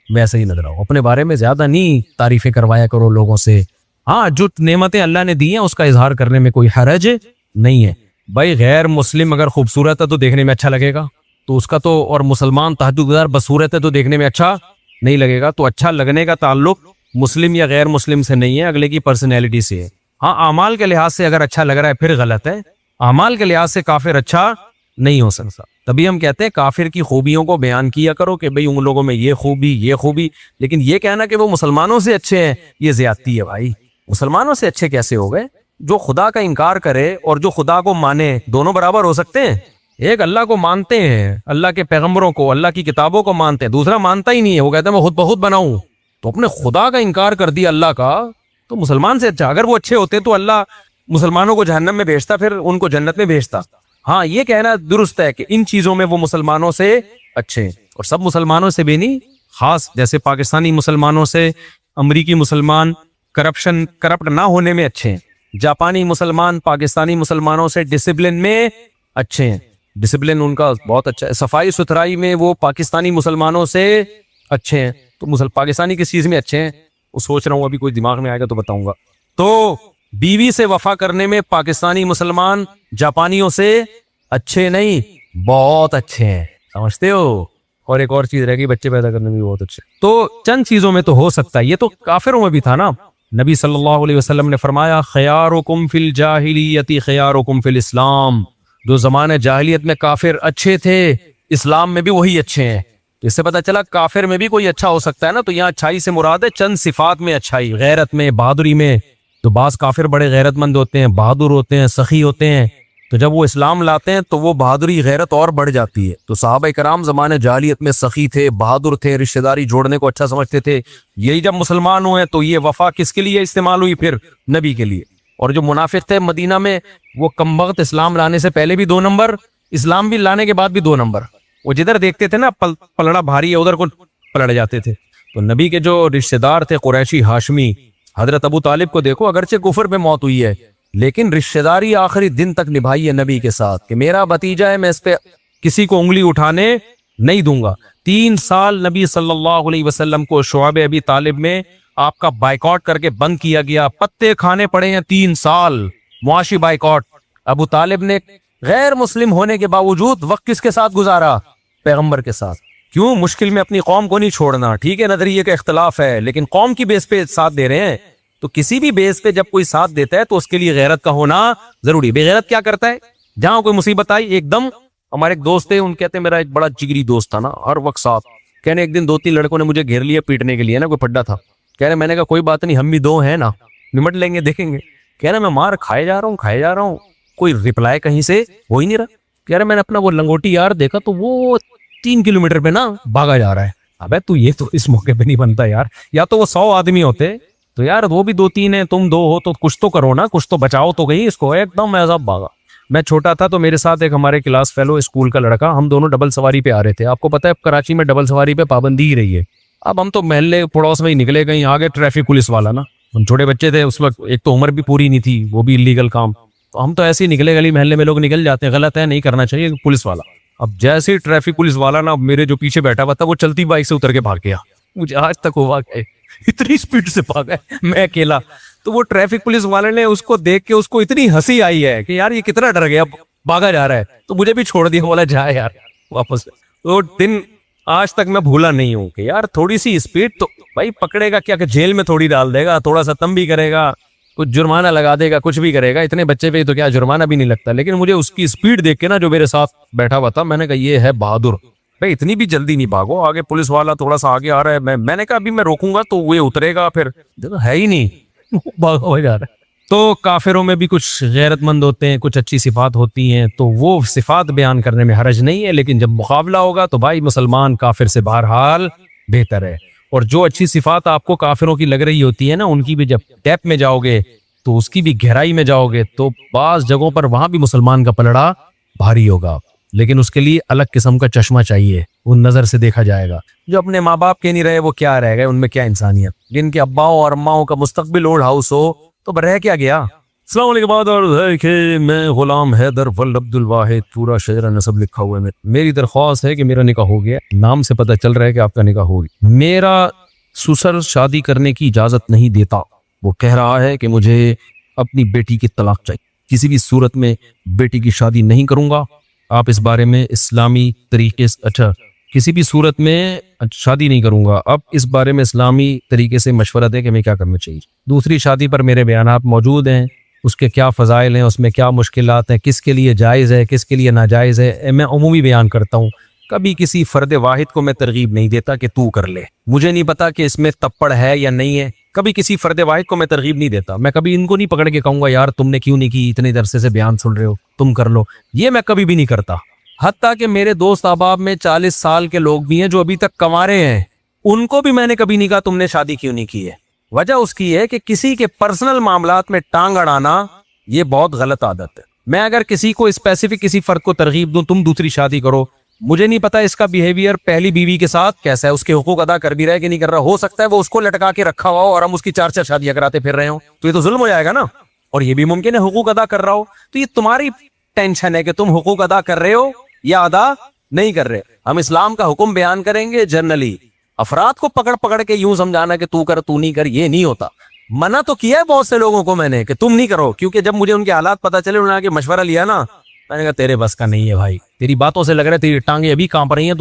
ویسے ہی نظر آؤ, اپنے بارے میں زیادہ نہیں تعریفیں کروایا کرو لوگوں سے. ہاں جو نعمتیں اللہ نے دی ہیں اس کا اظہار کرنے میں کوئی حرج نہیں ہے, بھائی غیر مسلم اگر خوبصورت ہے تو دیکھنے میں اچھا لگے گا تو اس کا تو، اور مسلمان تہجد گزار بدصورت ہے تو دیکھنے میں اچھا نہیں لگے گا. تو اچھا لگنے کا تعلق مسلم یا غیر مسلم سے نہیں ہے، اگلے کی پرسنالٹی سے ہے. ہاں اعمال کے لحاظ سے اگر اچھا لگ رہا ہے پھر غلط ہے، اعمال کے لحاظ سے کافر اچھا نہیں ہو سکتا. تبھی ہم کہتے ہیں کافر کی خوبیوں کو بیان کیا کرو کہ بھئی ان لوگوں میں یہ خوبی، لیکن یہ کہنا کہ وہ مسلمانوں سے اچھے ہیں یہ زیادتی ہے. بھائی مسلمانوں سے اچھے کیسے ہو گئے؟ جو خدا کا انکار کرے اور جو خدا کو مانے دونوں برابر ہو سکتے ہیں؟ ایک اللہ کو مانتے ہیں، اللہ کے پیغمبروں کو، اللہ کی کتابوں کو مانتے ہیں، دوسرا مانتا ہی نہیں ہے، وہ کہتا ہے میں خود بخود بناؤں. تو اپنے خدا کا انکار کر دیا اللہ کا، تو مسلمان سے اچھا. اگر وہ اچھے ہوتے تو اللہ مسلمانوں کو جہنم میں بھیجتا، پھر ان کو جنت میں بھیجتا. ہاں یہ کہنا درست ہے کہ ان چیزوں میں وہ مسلمانوں سے اچھے ہیں، اور سب مسلمانوں سے بھی نہیں، خاص جیسے پاکستانی مسلمانوں سے امریکی مسلمان کرپٹ نہ ہونے میں اچھے ہیں. جاپانی مسلمان پاکستانی مسلمانوں سے ڈسپلن میں اچھے ہیں، ڈسپلن ان کا بہت اچھا ہے. صفائی ستھرائی میں وہ پاکستانی مسلمانوں سے اچھے ہیں. تو پاکستانی کس چیز میں اچھے ہیں وہ سوچ رہا ہوں، ابھی کوئی دماغ میں آئے گا تو بتاؤں گا. تو بیوی سے وفا کرنے میں پاکستانی مسلمان جاپانیوں سے اچھے نہیں، بہت اچھے ہیں، سمجھتے ہو. اور ایک اور چیز رہ گئی، بچے پیدا کرنے میں بہت اچھے. تو چند چیزوں میں تو ہو سکتا ہے، یہ تو کافروں میں بھی تھا نا. نبی صلی اللہ علیہ وسلم نے فرمایا خیارکم فی الجاہلیت خیارکم فی الاسلام. جو زمانے جاہلیت میں کافر اچھے تھے اسلام میں بھی وہی اچھے ہیں. اس سے پتہ چلا کافر میں بھی کوئی اچھا ہو سکتا ہے نا. تو یہاں اچھائی سے مراد ہے چند صفات میں اچھائی، غیرت میں، بہادری میں. تو بعض کافر بڑے غیرت مند ہوتے ہیں، بہادر ہوتے ہیں، سخی ہوتے ہیں. تو جب وہ اسلام لاتے ہیں تو وہ بہادری غیرت اور بڑھ جاتی ہے. تو صحابہ کرام زمانے جاہلیت میں سخی تھے، بہادر تھے، رشتہ داری جوڑنے کو اچھا سمجھتے تھے. یہی جب مسلمان ہوئے تو یہ وفا کس کے لیے استعمال ہوئی؟ پھر نبی کے لیے. اور جو منافق تھے مدینہ میں وہ کم وقت اسلام لانے سے پہلے بھی 2 نمبر، اسلام بھی لانے کے بعد بھی 2 نمبر. وہ جدھر دیکھتے تھے نا پلڑا بھاری ہے ادھر کو پلٹ جاتے تھے. تو نبی کے جو رشتہ دار تھے قریشی ہاشمی، حضرت ابو طالب کو دیکھو، اگرچہ کفر پہ موت ہوئی ہے لیکن رشتہ داری آخری دن تک نبھائی ہے نبی کے ساتھ کہ میرا بھتیجا ہے، میں اس پہ کسی کو انگلی اٹھانے نہیں دوں گا. 3 سال نبی صلی اللہ علیہ وسلم کو شعب ابی طالب میں آپ کا بائیکاٹ کر کے بند کیا گیا، پتے کھانے پڑے ہیں 3 سال معاشی بائیکاٹ. ابو طالب نے غیر مسلم ہونے کے باوجود وقت کس کے ساتھ گزارا؟ پیغمبر کے ساتھ. کیوں؟ مشکل میں اپنی قوم کو نہیں چھوڑنا. ٹھیک ہے نظریے کا اختلاف ہے لیکن قوم کی بیس پہ ساتھ دے رہے ہیں. تو کسی بھی بیس پہ جب کوئی ساتھ دیتا ہے تو اس کے لیے غیرت کا ہونا ضروری. بے غیرت کیا کرتا ہے؟ جہاں کوئی مصیبت آئی ایک دم. ہمارے ایک دوست تھے، ان کہتے ہیں میرا ایک بڑا جگری دوست تھا نا، ہر وقت ساتھ. کہنے ایک دن 2-3 لڑکوں نے مجھے گھیر لیا پیٹنے کے لیے نا، کوئی پڈا تھا. کہہ رہے میں نے کہا کوئی بات نہیں، ہم بھی 2 ہیں نا، نمٹ لیں گے، دیکھیں گے. کہہ رہے میں مار کھائے جا رہا ہوں، کوئی رپلائی کہیں سے ہو ہی نہیں رہا. کہہ رہے میں نے اپنا وہ لنگوٹی یار دیکھا تو وہ 3 کلومیٹر پہ نا بھاگا جا رہا ہے. ابے تو یہ تو اس موقع پہ نہیں بنتا یار. یا تو وہ 100 آدمی ہوتے تو یار وہ بھی 2-3 ہیں، تم 2 ہو تو کچھ تو کرو نا، کچھ تو بچاؤ تو گئی اس کو. ایک دم ایسا بھاگا. میں چھوٹا تھا تو میرے ساتھ ایک ہمارے کلاس فیلو اسکول کا لڑکا، ہم دونوں ڈبل سواری پہ آ رہے تھے. آپ کو پتہ ہے کراچی میں ڈبل سواری پہ پابندی ہی رہی ہے. اب ہم تو محلے پڑوس میں ہی نکلے، کہیں آگے ٹریفک پولیس والا نا، ہم چھوٹے بچے تھے اس وقت، ایک تو عمر بھی پوری نہیں تھی، وہ بھی اللیگل کام. تو ہم تو ایسے ہی نکلے، گلی محلے میں لوگ نکل جاتے ہیں، غلط ہے نہیں کرنا چاہیے پولیس والا. اب جیسے ٹریفک پولیس والا نا میرے جو پیچھے بیٹھا ہوا تھا وہ چلتی بائک سے اتر کے بھاگ گیا. مجھے آج تک ہوا کہ اتنی سپیڈ سے بھاگا ہے میں اکیلا. تو وہ ٹریفک پولیس والے نے اس کو دیکھ کے اس کو اتنی ہنسی آئی ہے کہ یار یہ کتنا ڈر گیا، بھاگا جا رہا ہے. تو مجھے بھی چھوڑ دیا، بولا جائے یار واپس. وہ دن آج تک میں بھولا نہیں ہوں کہ یار تھوڑی سی اسپیڈ تو بھائی پکڑے گا کیا کہ جیل میں تھوڑی ڈال دے گا، تھوڑا سا تم بھی کرے گا، کچھ جرمانہ لگا دے گا، کچھ بھی کرے گا. اتنے بچے پہ تو کیا جرمانہ بھی نہیں لگتا. لیکن مجھے اس کی اسپیڈ دیکھ کے نا جو میرے ساتھ بیٹھا ہوا تھا، میں نے کہا یہ ہے بہادر. بھائی اتنی بھی جلدی نہیں بھاگو، آگے پولیس والا تھوڑا سا آگے آ رہا ہے. میں نے کہا ابھی میں روکوں گا تو وہ اترے گا، پھر ہے ہی نہیں، بھاگا ہوا جا رہا ہے. تو کافروں میں بھی کچھ غیرت مند ہوتے ہیں، کچھ اچھی صفات ہوتی ہیں، تو وہ صفات بیان کرنے میں حرج نہیں ہے. لیکن جب مقابلہ ہوگا تو بھائی مسلمان کافر سے بہرحال بہتر ہے. اور جو اچھی صفات آپ کو کافروں کی لگ رہی ہوتی ہے نا، ان کی بھی جب ڈیپ میں جاؤ گے تو اس کی بھی گہرائی میں جاؤ گے تو بعض جگہوں پر وہاں بھی مسلمان کا پلڑا بھاری ہوگا. لیکن اس کے لیے الگ قسم کا چشمہ چاہیے، ان نظر سے دیکھا جائے گا. جو اپنے ماں باپ کے نہیں رہے وہ کیا رہ گئے، ان میں کیا انسانیت. جن کے اباؤں اور اماؤں کا مستقبل اولڈ ہاؤس ہو تو رہ کیا گیا. السلام علیکم. اور ہے کہ میں غلام حیدر ول عبد الواحد، پورا شجرہ نسب لکھا ہوا ہے. میری درخواست ہے کہ میرا نکاح ہو گیا، نام سے پتہ چل رہا ہے کہ آپ کا نکاح ہو گیا. میرا سسر شادی کرنے کی اجازت نہیں دیتا، وہ کہہ رہا ہے کہ مجھے اپنی بیٹی کی طلاق چاہیے. کسی بھی صورت میں بیٹی کی شادی نہیں کروں گا. آپ اس بارے میں اسلامی طریقے سے اچھا کسی بھی صورت میں شادی نہیں کروں گا. اب اس بارے میں اسلامی طریقے سے مشورہ دیں کہ میں کیا کرنا چاہیے. دوسری شادی پر میرے بیانات موجود ہیں, اس کے کیا فضائل ہیں, اس میں کیا مشکلات ہیں, کس کے لیے جائز ہے, کس کے لیے ناجائز ہے, میں عمومی بیان کرتا ہوں. کبھی کسی فرد واحد کو میں ترغیب نہیں دیتا کہ تو کر لے. مجھے نہیں پتا کہ اس میں تپڑ ہے یا نہیں ہے. کبھی کسی فرد واحد کو میں ترغیب نہیں دیتا. میں کبھی ان کو نہیں پکڑ کے کہوں گا یار تم نے کیوں نہیں کی, اتنے عرصے سے بیان سن رہے ہو, تم کر لو. یہ میں کبھی بھی نہیں کرتا. حتیٰ کہ میرے دوست احباب میں 40 سال کے لوگ بھی ہیں جو ابھی تک کنوارے ہیں, ان کو بھی میں نے کبھی نہیں کہا تم نے شادی کیوں نہیں کی ہے. وجہ اس کی ہے کہ کسی کے پرسنل معاملات میں ٹانگ اڑانا یہ بہت غلط عادت ہے. میں اگر کسی کو اسپیسیفک کسی فرد کو ترغیب دوں تم دوسری شادی کرو, مجھے نہیں پتا اس کا بیہیویئر پہلی بیوی کے ساتھ کیسا ہے, اس کے حقوق ادا کر بھی رہا ہے کہ نہیں کر رہا. ہو سکتا ہے وہ اس کو لٹکا کے رکھا ہوا ہو اور ہم اس کی 4 شادیاں کراتے پھر رہے ہوں, تو یہ تو ظلم ہو جائے گا نا. اور یہ بھی ممکن ہے حقوق ادا کر رہا ہو, تو یہ تمہاری ٹینشن ہے کہ تم حقوق ادا کر رہے ہو یا ادا نہیں کر رہے. ہم اسلام کا حکم بیان کریں گے جنرلی. افراد کو پکڑ پکڑ کے یوں سمجھانا کہ تو کر تو نہیں کر, یہ نہیں ہوتا. منع تو کیا ہے بہت سے لوگوں کو میں نے کہ تم نہیں کرو, کیونکہ جب مجھے ان کے حالات پتا چلے, انہوں نے آگے مشورہ لیا نا, میں نے کہا تیرے بس کا نہیں ہے بھائی, تیری باتوں سے لگ رہا ہے تیری ٹانگیں ابھی کانپ رہی ہیں,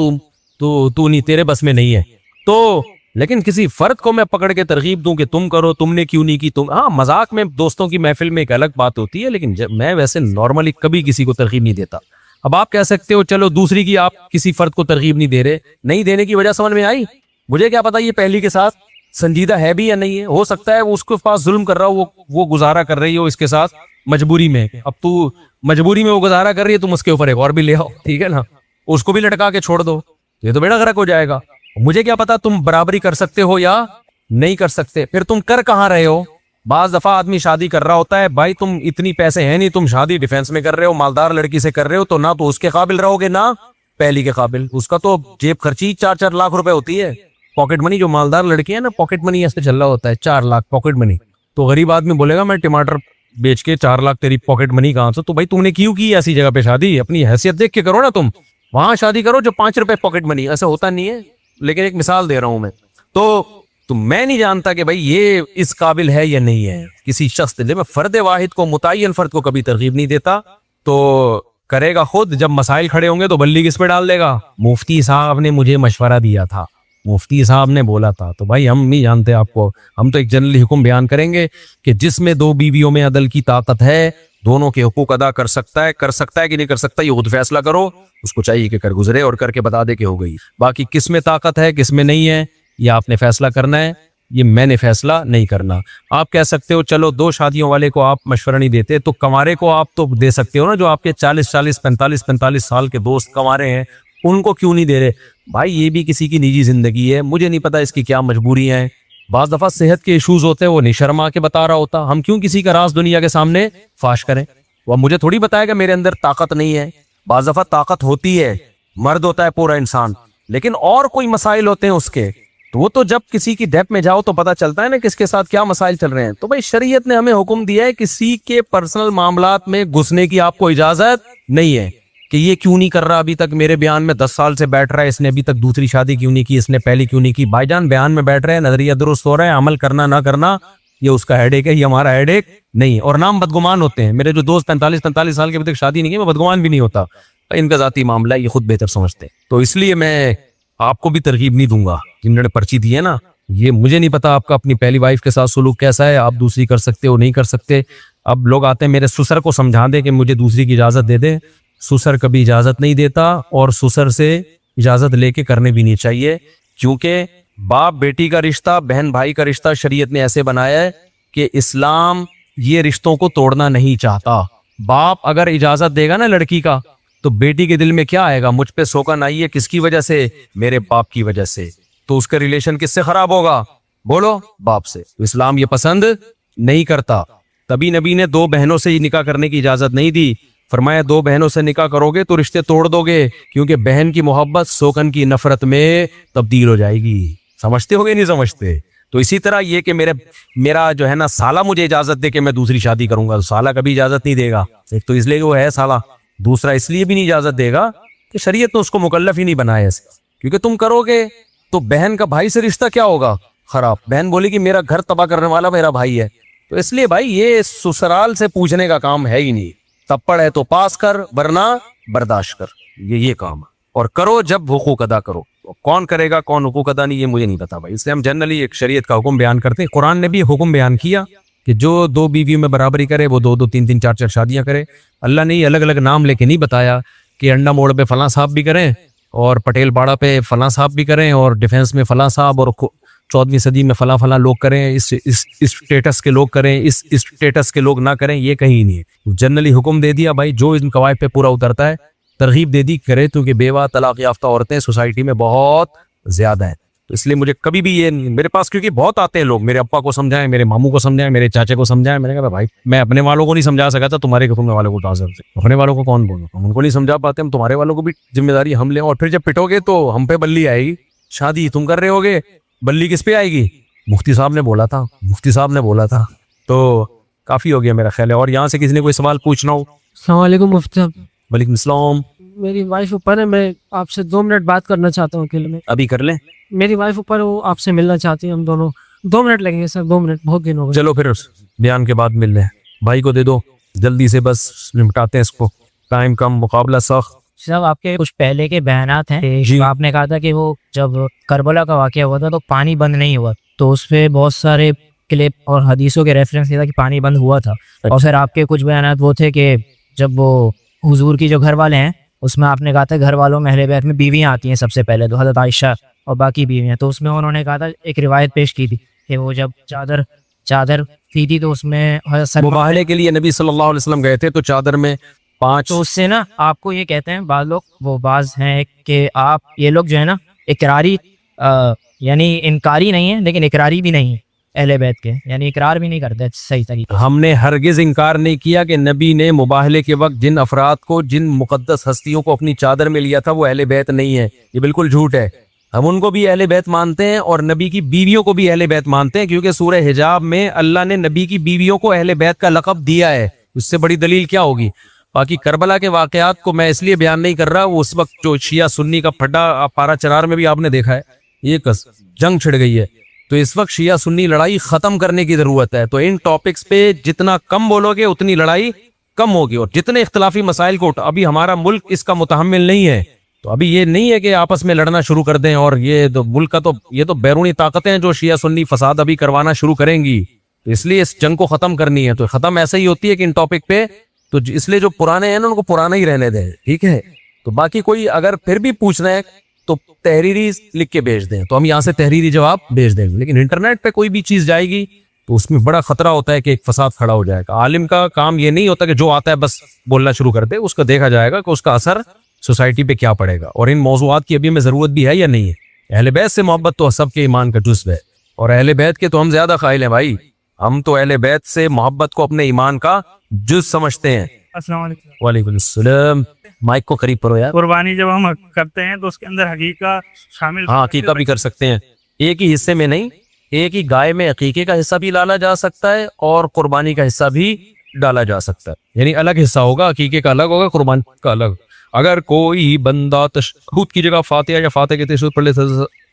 تو نہیں, تیرے بس میں نہیں ہے. تو لیکن کسی فرد کو میں پکڑ کے ترغیب دوں کہ تم کرو, تم نے کیوں نہیں کی, تم, ہاں مذاق میں دوستوں کی محفل میں ایک الگ بات ہوتی ہے, لیکن میں ویسے نارملی کبھی کسی کو ترغیب نہیں دیتا. اب آپ کہہ سکتے ہو چلو دوسری کی آپ کسی فرد کو ترغیب نہیں دے رہے, نہیں دینے کی وجہ سمجھ میں آئی. مجھے کیا پتا یہ پہلی کے ساتھ سنجیدہ ہے بھی یا نہیں ہے. ہو سکتا ہے وہ اس کے پاس ظلم کر رہا ہو, وہ گزارا کر رہی ہو اس کے ساتھ مجبوری میں. اب تو مجبوری میں وہ گزارا کر رہی ہے, تم اس کے اوپر ایک اور بھی لے آؤ, ٹھیک ہے نا, اس کو بھی لٹکا کے چھوڑ دو, یہ تو بیڑا غرق ہو جائے گا. مجھے کیا پتا تم برابری کر سکتے ہو یا نہیں کر سکتے. پھر تم کر کہاں رہے ہو. بعض دفعہ آدمی شادی کر رہا ہوتا ہے, بھائی تم اتنی پیسے ہیں نہیں, تم شادی ڈیفینس میں کر رہے ہو, مالدار لڑکی سے کر رہے ہو, تو نہ تو اس کے قابل رہو گے نہ پہلی کے قابل. اس کا تو جیب خرچی 4-4 لاکھ روپے ہوتی ہے, پاکٹ منی. جو مالدار لڑکی ہے نا, پاکٹ منی ایسے چل رہا ہوتا ہے 4 لاکھ پاکٹ منی. تو غریب آدمی بولے گا میں ٹماٹر بیچ کے 4 لاکھ تیری پاکٹ منی کہاں سے. تو بھائی تم نے کیوں کی ایسی جگہ پہ شادی؟ اپنی حیثیت دیکھ کے کرو نا, تم وہاں شادی کرو جو 5 روپے پاکٹ منی. ایسا ہوتا نہیں ہے, لیکن ایک مثال دے رہا ہوں میں. تو میں نہیں جانتا کہ بھائی یہ اس قابل ہے یا نہیں ہے کسی شخص نے. میں فرد واحد کو, متعین فرد کو کبھی ترغیب نہیں دیتا. تو کرے گا خود, جب مسائل کھڑے ہوں گے تو بلی کس پہ ڈال دے گا. مفتی صاحب نے مجھے مشورہ دیا تھا, مفتی صاحب نے بولا تھا, تو بھائی ہم نہیں جانتے آپ کو. ہم تو ایک جنرلی حکم بیان کریں گے کہ جس میں 2 بیویوں میں عدل کی طاقت ہے, دونوں کے حقوق ادا کر سکتا ہے کہ نہیں کر سکتا, یہ خود فیصلہ کرو. اس کو چاہیے کہ کر گزرے اور کر کے بتا دے کہ ہو گئی. باقی کس میں طاقت ہے کس میں نہیں ہے یہ آپ نے فیصلہ کرنا ہے, یہ میں نے فیصلہ نہیں کرنا. آپ کہہ سکتے ہو چلو 2 شادیوں والے کو آپ مشورہ نہیں دیتے, تو کنوارے کو آپ تو دے سکتے ہو نا, جو آپ کے 40 45 سال کے دوست کنوارے ہیں, ان کو کیوں نہیں دے رہے؟ بھائی یہ بھی کسی کی نجی زندگی ہے, مجھے نہیں پتا اس کی کیا مجبوری ہے. بعض دفعہ صحت کے ایشوز ہوتے ہیں, وہ نہیں شرما کے بتا رہا ہوتا. ہم کیوں کسی کا راز دنیا کے سامنے فاش کریں؟ وہ مجھے تھوڑی بتائے گا میرے اندر طاقت نہیں ہے. بعض دفعہ طاقت ہوتی ہے, مرد ہوتا ہے پورا انسان, لیکن اور کوئی مسائل ہوتے ہیں اس کے, تو وہ تو جب کسی کی ڈیپ میں جاؤ تو پتا چلتا ہے نا کس کے ساتھ کیا مسائل چل رہے ہیں. تو بھائی شریعت نے ہمیں حکم دیا ہے کسی کے پرسنل معاملات میں گھسنے کی آپ کو اجازت نہیں ہے کہ یہ کیوں نہیں کر رہا ابھی تک, میرے بیان میں 10 سال سے بیٹھ رہا ہے, اس نے ابھی تک دوسری شادی کیوں نہیں کی, اس نے پہلی کیوں نہیں کی. بھائی جان بیان میں بیٹھ رہے ہیں, نظریہ درست ہو رہا ہے, عمل کرنا نہ کرنا یہ اس کا ہیڈ ایک ہے, یہ ہمارا ہیڈ ایک نہیں ہے. اور نام بدگمان ہوتے ہیں. میرے جو دوست 45 سال کے ابھی تک شادی نہیں کی, میں بدگمان بھی نہیں ہوتا, ان کا ذاتی معاملہ ہے, یہ خود بہتر سمجھتے ہیں. تو اس لیے میں آپ کو بھی ترغیب نہیں دوں گا. جنہوں نے پرچی دی ہے نا, یہ مجھے نہیں پتا آپ کا اپنی پہلی وائف کے ساتھ سلوک کیسا ہے, آپ دوسری کر سکتے ہو نہیں کر سکتے. اب لوگ آتے ہیں میرے سسر کو سمجھا دے کہ مجھے دوسری کی اجازت دے دے. سسر کبھی اجازت نہیں دیتا, اور سسر سے اجازت لے کے کرنے بھی نہیں چاہیے, کیونکہ باپ بیٹی کا رشتہ, بہن بھائی کا رشتہ شریعت نے ایسے بنایا ہے کہ اسلام یہ رشتوں کو توڑنا نہیں چاہتا. باپ اگر اجازت دے گا نا لڑکی کا, تو بیٹی کے دل میں کیا آئے گا, مجھ پہ سوکن آئی ہے کس کی وجہ سے, میرے باپ کی وجہ سے. تو اس کا ریلیشن کس سے خراب ہوگا, بولو باپ سے. اسلام یہ پسند نہیں کرتا. تبھی نبی نے 2 بہنوں سے نکاح کرنے کی اجازت نہیں دی. فرمایا 2 بہنوں سے نکاح کرو گے تو رشتے توڑ دو گے, کیونکہ بہن کی محبت سوکن کی نفرت میں تبدیل ہو جائے گی. سمجھتے ہو گے نہیں سمجھتے؟ تو اسی طرح یہ کہ میرا جو ہے نا سالہ مجھے اجازت دے کہ میں دوسری شادی کروں گا, تو سالہ کبھی اجازت نہیں دے گا. ایک تو اس لیے کہ وہ ہے سالہ, دوسرا اس لیے بھی نہیں اجازت دے گا کہ شریعت نے اس کو مکلف ہی نہیں بنایا ایسے. کیونکہ تم کرو گے تو بہن کا بھائی سے رشتہ کیا ہوگا, خراب. بہن بولی کہ میرا گھر تباہ کرنے والا میرا بھائی ہے, تو اس لیے بھائی یہ سسرال سے پوچھنے کا کام ہے ہی نہیں. تپڑ ہے تو پاس کر ورنہ برداشت کر, یہ کام ہے. اور کرو جب حقوق ادا کرو. کون کرے گا کون حقوق ادا نہیں یہ مجھے نہیں پتا بھائی. اس سے ہم جنرلی ایک شریعت کا حکم بیان کرتے ہیں. قرآن نے بھی حکم بیان کیا کہ جو 2 بیویوں میں برابری کرے وہ 2 3 3 4 4 شادیاں کرے. اللہ نے الگ الگ نام لے کے نہیں بتایا کہ انڈا موڑ پہ فلاں صاحب بھی کریں اور پٹیل باڑہ پہ فلاں صاحب بھی کریں اور ڈیفینس میں فلاں صاحب اور 14ویں صدی میں فلاں فلاں لوگ کریں, اس اسٹیٹس کے لوگ کریں, اس اسٹیٹس کے لوگ نہ کریں. یہ کہیں نہیں ہے. جنرلی حکم دے دیا بھائی جو ان قواعد پہ پورا اترتا ہے ترغیب دے دی کرے, کیونکہ بیوہ طلاق یافتہ عورتیں سوسائٹی میں بہت زیادہ ہیں. تو اس لیے مجھے کبھی بھی یہ میرے پاس کیونکہ بہت آتے ہیں لوگ, میرے ابا کو سمجھائیں, میرے ماموں کو سمجھائیں, میرے چاچے کو سمجھائیں. میں نے کہا بھائی میں اپنے والوں کو نہیں سمجھا سکا تھا, تمہارے قسم والوں کو ٹازر سے اپنے والوں کو کون بولوں, ہم ان کو نہیں سمجھا پاتے, ہم تمہارے والوں کو بھی ذمہ داری ہم لیں. اور پھر جب پٹو گے تو ہم پہ بلی آئے گی. شادی تم کر رہے ہوگے, بلی کس پہ آئے گی؟ مفتی صاحب نے بولا تھا. تو کافی ہو گیا میرا خیال ہے. اور یہاں سے کسی نے کوئی سوال پوچھنا ہو؟ السلام علیکم مفتی صاحب. وعلیکم السلام. میری وائف اوپر ہے, میں آپ سے 2 منٹ بات کرنا چاہتا ہوں اکیلے میں. ابھی کر لیں. میری وائف اوپر, وہ آپ سے ملنا چاہتی ہیں. ہم دونوں 2 منٹ لگیں گے سر, 2 منٹ بہت دن ہو گئے. چلو پھر بیان کے بعد مل لیں. بھائی کو دے دو جلدی سے, بس نمٹاتے ہیں اس کو, ٹائم کم مقابلہ سخت. صاحب آپ کے کچھ پہلے کے بیانات ہیں جی. آپ نے کہا تھا کہ وہ جب کربلا کا واقعہ ہوا تھا تو پانی بند نہیں ہوا, تو اس پہ بہت سارے کلپ اور حدیثوں کے ریفرنس یہ تھا کہ پانی بند ہوا تھا. اور پھر آپ کے کچھ بیانات وہ تھے کہ جب وہ حضور کی جو گھر والے ہیں اس میں آپ نے کہا تھا گھر والوں میں اہل بیت میں بیویاں آتی ہیں سب سے پہلے, تو حضرت عائشہ اور باقی بیویاں. تو اس میں انہوں نے کہا تھا ایک روایت پیش کی تھی کہ وہ جب چادر تھی تھی تو اس میں مباہلے کے لیے نبی صلی اللہ علیہ وسلم گئے تھے تو چادر میں 5. تو اس سے نا آپ کو یہ کہتے ہیں بعض لوگ, وہ بعض ہیں کہ آپ یہ لوگ جو ہے نا اقراری یعنی انکاری نہیں ہے لیکن اقراری بھی نہیں ہے اہل بیت کے, یعنی اقرار بھی نہیں کرتے صحیح طریقے. ہم نے ہرگز انکار نہیں کیا کہ نبی نے مباہلے کے وقت جن افراد کو, جن مقدس ہستیوں کو اپنی چادر میں لیا تھا وہ اہل بیت نہیں ہے. یہ بالکل جھوٹ ہے. ہم ان کو بھی اہل بیت مانتے ہیں اور نبی کی بیویوں کو بھی اہل بیت مانتے ہیں, کیونکہ سورہ حجاب میں اللہ نے نبی کی بیویوں کو اہل بیت کا لقب دیا ہے. اس سے بڑی دلیل کیا ہوگی؟ باقی کربلا کے واقعات کو میں اس لیے بیان نہیں کر رہا, وہ اس وقت جو شیعہ سنی کا پھڈا پارا چرار میں بھی آپ نے دیکھا ہے, یہ جنگ چھڑ گئی ہے. تو اس وقت شیعہ سنی لڑائی ختم کرنے کی ضرورت ہے. تو ان ٹاپکس پہ جتنا کم بولو گے اتنی لڑائی کم ہوگی, اور جتنے اختلافی مسائل کو ابھی ہمارا ملک اس کا متحمل نہیں ہے. تو ابھی یہ نہیں ہے کہ آپس میں لڑنا شروع کر دیں, اور یہ تو ملک کا تو یہ تو بیرونی طاقتیں ہیں جو شیعہ سنی فساد ابھی کروانا شروع کریں گی. تو اس لیے اس جنگ کو ختم کرنی ہے. تو ختم ایسے ہی ہوتی ہے کہ ان ٹاپک پہ, تو اس لیے جو پرانے ہیں نا ان کو پرانا ہی رہنے دیں, ٹھیک ہے. تو باقی کوئی اگر پھر بھی پوچھنا ہے تو تحریری لکھ کے بھیج دیں, تو ہم یہاں سے تحریری جواب بھیج دیں گے. لیکن انٹرنیٹ پہ کوئی بھی چیز جائے گی تو اس میں بڑا خطرہ ہوتا ہے کہ ایک فساد کھڑا ہو جائے گا. عالم کا کام یہ نہیں ہوتا کہ جو آتا ہے بس بولنا شروع کر دے, اس کا دیکھا جائے گا کہ اس کا اثر سوسائٹی پہ کیا پڑے گا, اور ان موضوعات کی ابھی میں ضرورت بھی ہے یا نہیں ہے. اہل بیت سے محبت تو سب کے ایمان کا جزو ہے, اور اہل بیت کے تو ہم زیادہ قائل ہیں بھائی. ہم تو اہل بیت سے محبت کو اپنے ایمان کا جز سمجھتے ہیں. السلام علیکم. وعلیکم السلام. مائک کو قریب کرو یار. قربانی جب ہم کرتے ہیں تو اس کے اندر حقیقہ شامل, ہاں عقیقہ بھی کر سکتے ہیں, ایک ہی حصے میں نہیں, ایک ہی گائے میں عقیقے کا حصہ بھی ڈالا جا سکتا ہے اور قربانی کا حصہ بھی ڈالا جا سکتا ہے. یعنی الگ حصہ ہوگا, عقیقے کا الگ ہوگا, قربانی کا الگ. اگر کوئی بندہ تشہد کی جگہ فاتحہ یا فاتح کے تشہد پڑھ لے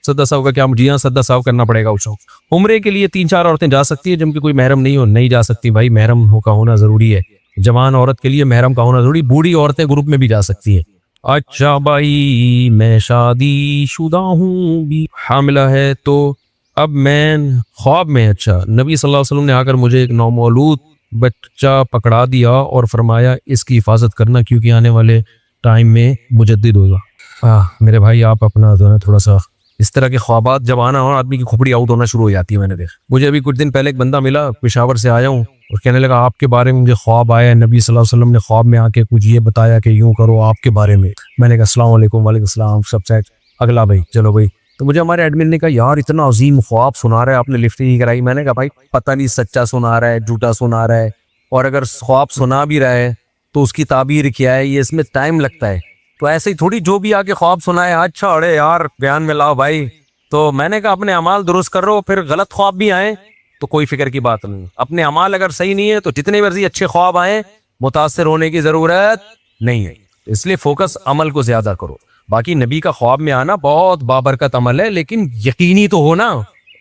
سدا صاحب کا کیا جی ہاں سدا صاحب کرنا پڑے گا اس وقت. عمرے کے لیے 3-4 عورتیں جا سکتی ہیں, جن کی کوئی محرم نہیں ہو نہیں جا سکتی. بھائی محرم کا ہونا ضروری ہے, جوان عورت کے لیے محرم کا ہونا ضروری. بوڑھی عورتیں گروپ میں بھی جا سکتی ہیں. اچھا بھائی میں شادی شدہ ہوں, بھی حاملہ ہے, تو اب میں خواب میں, اچھا نبی صلی اللہ علیہ وسلم نے آ کر مجھے ایک نومولود بچہ پکڑا دیا اور فرمایا اس کی حفاظت کرنا کیونکہ آنے والے ٹائم میں مجدد ہوگا. میرے بھائی آپ اپنا جو ہے تھوڑا سا اس طرح کے خوابات جب آنا ہو آدمی کی کھوپڑی آؤٹ ہونا شروع ہو جاتی ہے. میں نے دیکھا, مجھے ابھی کچھ دن پہلے ایک بندہ ملا, پشاور سے آیا ہوں, اور کہنے لگا آپ کے بارے میں مجھے خواب آیا ہے, نبی صلی اللہ علیہ وسلم نے خواب میں آ کے کچھ یہ بتایا کہ یوں کرو آپ کے بارے میں. میں نے کہا السلام علیکم. وعلیکم السلام. سب سیٹ. اگلا بھائی چلو بھائی. تو مجھے ہمارے ایڈمن نے کہا یار اتنا عظیم خواب سنا رہا ہے, آپ نے لفٹ نہیں کرائی. میں نے کہا بھائی پتہ نہیں سچا سنا رہا ہے جھوٹا سنا رہا ہے, اور اگر خواب سنا بھی رہا ہے تو اس کی تعبیر کیا ہے, یہ اس میں ٹائم لگتا ہے. تو ایسے ہی تھوڑی جو بھی آ کے خواب سنا ہے اچھا اڑے یار بیان میں لاؤ بھائی. تو میں نے کہا اپنے اعمال درست کر رہو, پھر غلط خواب بھی آئیں تو کوئی فکر کی بات نہیں. اپنے اعمال اگر صحیح نہیں ہے تو جتنے مرضی اچھے خواب آئیں متاثر ہونے کی ضرورت نہیں ہے. اس لیے فوکس عمل کو زیادہ کرو. باقی نبی کا خواب میں آنا بہت بابرکت عمل ہے, لیکن یقینی تو ہو نا.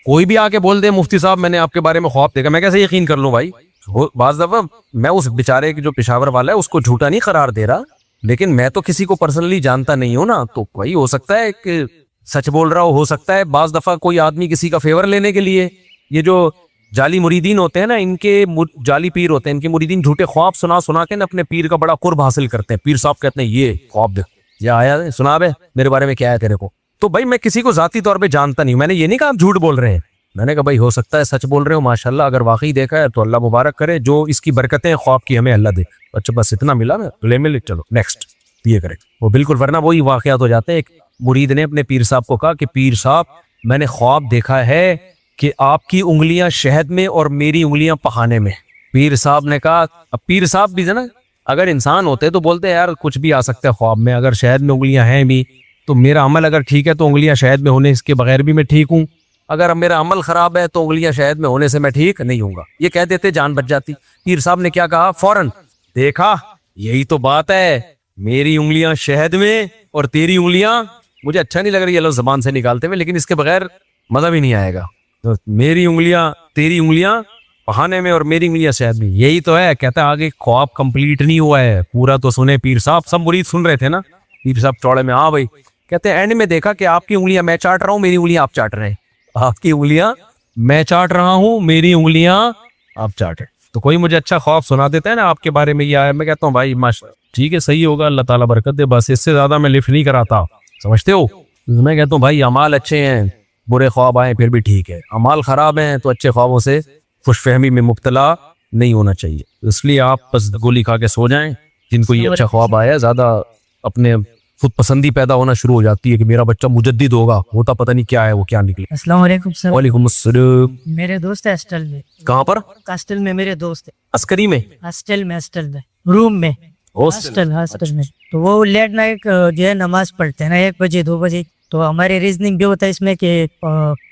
کوئی بھی آ کے بول دے مفتی صاحب میں نے آپ کے بارے میں خواب دیکھا, میں کیسے یقین کر لوں بھائی؟ بعض دفعہ میں اس بیچارے کی جو پشاور والا ہے اس کو جھوٹا نہیں قرار دے رہا, لیکن میں تو کسی کو پرسنلی جانتا نہیں ہوں نا, تو بھائی ہو سکتا ہے کہ سچ بول رہا ہو سکتا ہے بعض دفعہ کوئی آدمی کسی کا فیور لینے کے لیے, یہ جو جعلی مریدین ہوتے ہیں نا, ان کے جعلی پیر ہوتے ہیں, ان کے مریدین جھوٹے خواب سنا سنا کے نا اپنے پیر کا بڑا قرب حاصل کرتے ہیں. پیر صاحب کہتے ہیں یہ خواب دیکھ, یہ آیا ہے سنا بے میرے بارے میں کیا ہے تیرے کو. تو بھائی میں کسی کو ذاتی طور پہ جانتا نہیں ہوں, میں نے یہ نہیں کہا آپ جھوٹ بول رہے ہیں, میں نے کہا بھائی ہو سکتا ہے سچ بول رہے ہو ماشاءاللہ, اگر واقعی دیکھا ہے تو اللہ مبارک کرے, جو اس کی برکتیں خواب کی ہمیں اللہ دے. اچھا بس اتنا ملا نا لے مل, چلو نیکسٹ یہ کرے وہ بالکل, ورنہ وہی واقعات ہو جاتے ہیں. ایک مرید نے اپنے پیر صاحب کو کہا کہ پیر صاحب میں نے خواب دیکھا ہے کہ آپ کی انگلیاں شہد میں اور میری انگلیاں پخانے میں. پیر صاحب نے کہا, اب پیر صاحب بھی نا اگر انسان ہوتے تو بولتے یار کچھ بھی آ سکتا ہے خواب میں, اگر شہد میں انگلیاں ہیں بھی تو میرا عمل اگر ٹھیک ہے تو انگلیاں شہد میں ہونے اس کے بغیر بھی میں ٹھیک ہوں, اگر میرا عمل خراب ہے تو انگلیاں شہد میں ہونے سے میں ٹھیک نہیں ہوں گا. یہ کہہ دیتے جان بچ جاتی. پیر صاحب نے کیا کہا فوراً, دیکھا یہی تو بات ہے, میری انگلیاں شہد میں اور تیری انگلیاں, مجھے اچھا نہیں لگ رہی ہے لفظ زبان سے نکالتے ہوئے لیکن اس کے بغیر مزہ بھی نہیں آئے گا, تو میری انگلیاں تیری انگلیاں پہانے میں اور میری انگلیاں شہد میں, یہی تو ہے. کہتا ہے آگے خواب کمپلیٹ نہیں ہوا ہے, پورا تو سنے پیر صاحب. سب مرید سن رہے تھے نا, پیر صاحب چوڑے میں ہاں بھائی. کہتے ہیں اینڈ میں دیکھا کہ آپ کی انگلیاں میں چاٹ رہا ہوں, میری انگلیاں آپ چاٹ رہے ہیں. آپ کی انگلیاں میں چاٹ رہا ہوں, میری انگلیاں آپ چاٹ رہے. تو کوئی مجھے اچھا خواب سنا دیتا ہے نا آپ کے بارے میں یہ آیا, میں کہتا ہوں بھائی ماشاء ٹھیک ہے صحیح ہوگا, اللہ تعالیٰ برکت دے, بس اس سے زیادہ میں لفٹ نہیں کراتا, سمجھتے ہو. میں کہتا ہوں بھائی اعمال اچھے ہیں, برے خواب آئیں پھر بھی ٹھیک ہے, اعمال خراب ہیں تو اچھے خوابوں سے خوش فہمی میں مبتلا نہیں ہونا چاہیے. اس لیے آپ بس گولی کھا کے سو جائیں. جن کو یہ اچھا خواب آیا زیادہ اپنے خود پسندی پیدا ہونا شروع ہو جاتی ہے کہ میرا بچہ مجدد ہوگا, ہوتا پتہ نہیں کیا ہے وہ کیا نکلے. السلام علیکم سر. وعلیکم السلام. میرے دوست ہے ہاسٹل میں. کہاں پر؟ ہاسٹل میں میرے دوست ہے. عسکری میں؟ ہاسٹل میں روم میں, ہاسٹل میں. تو وہ لیٹ نائٹ جو ہے نماز پڑھتے ہیں نا 1 بجے 2 بجے. تو ہماری ریزننگ بھی ہوتا ہے اس میں کہ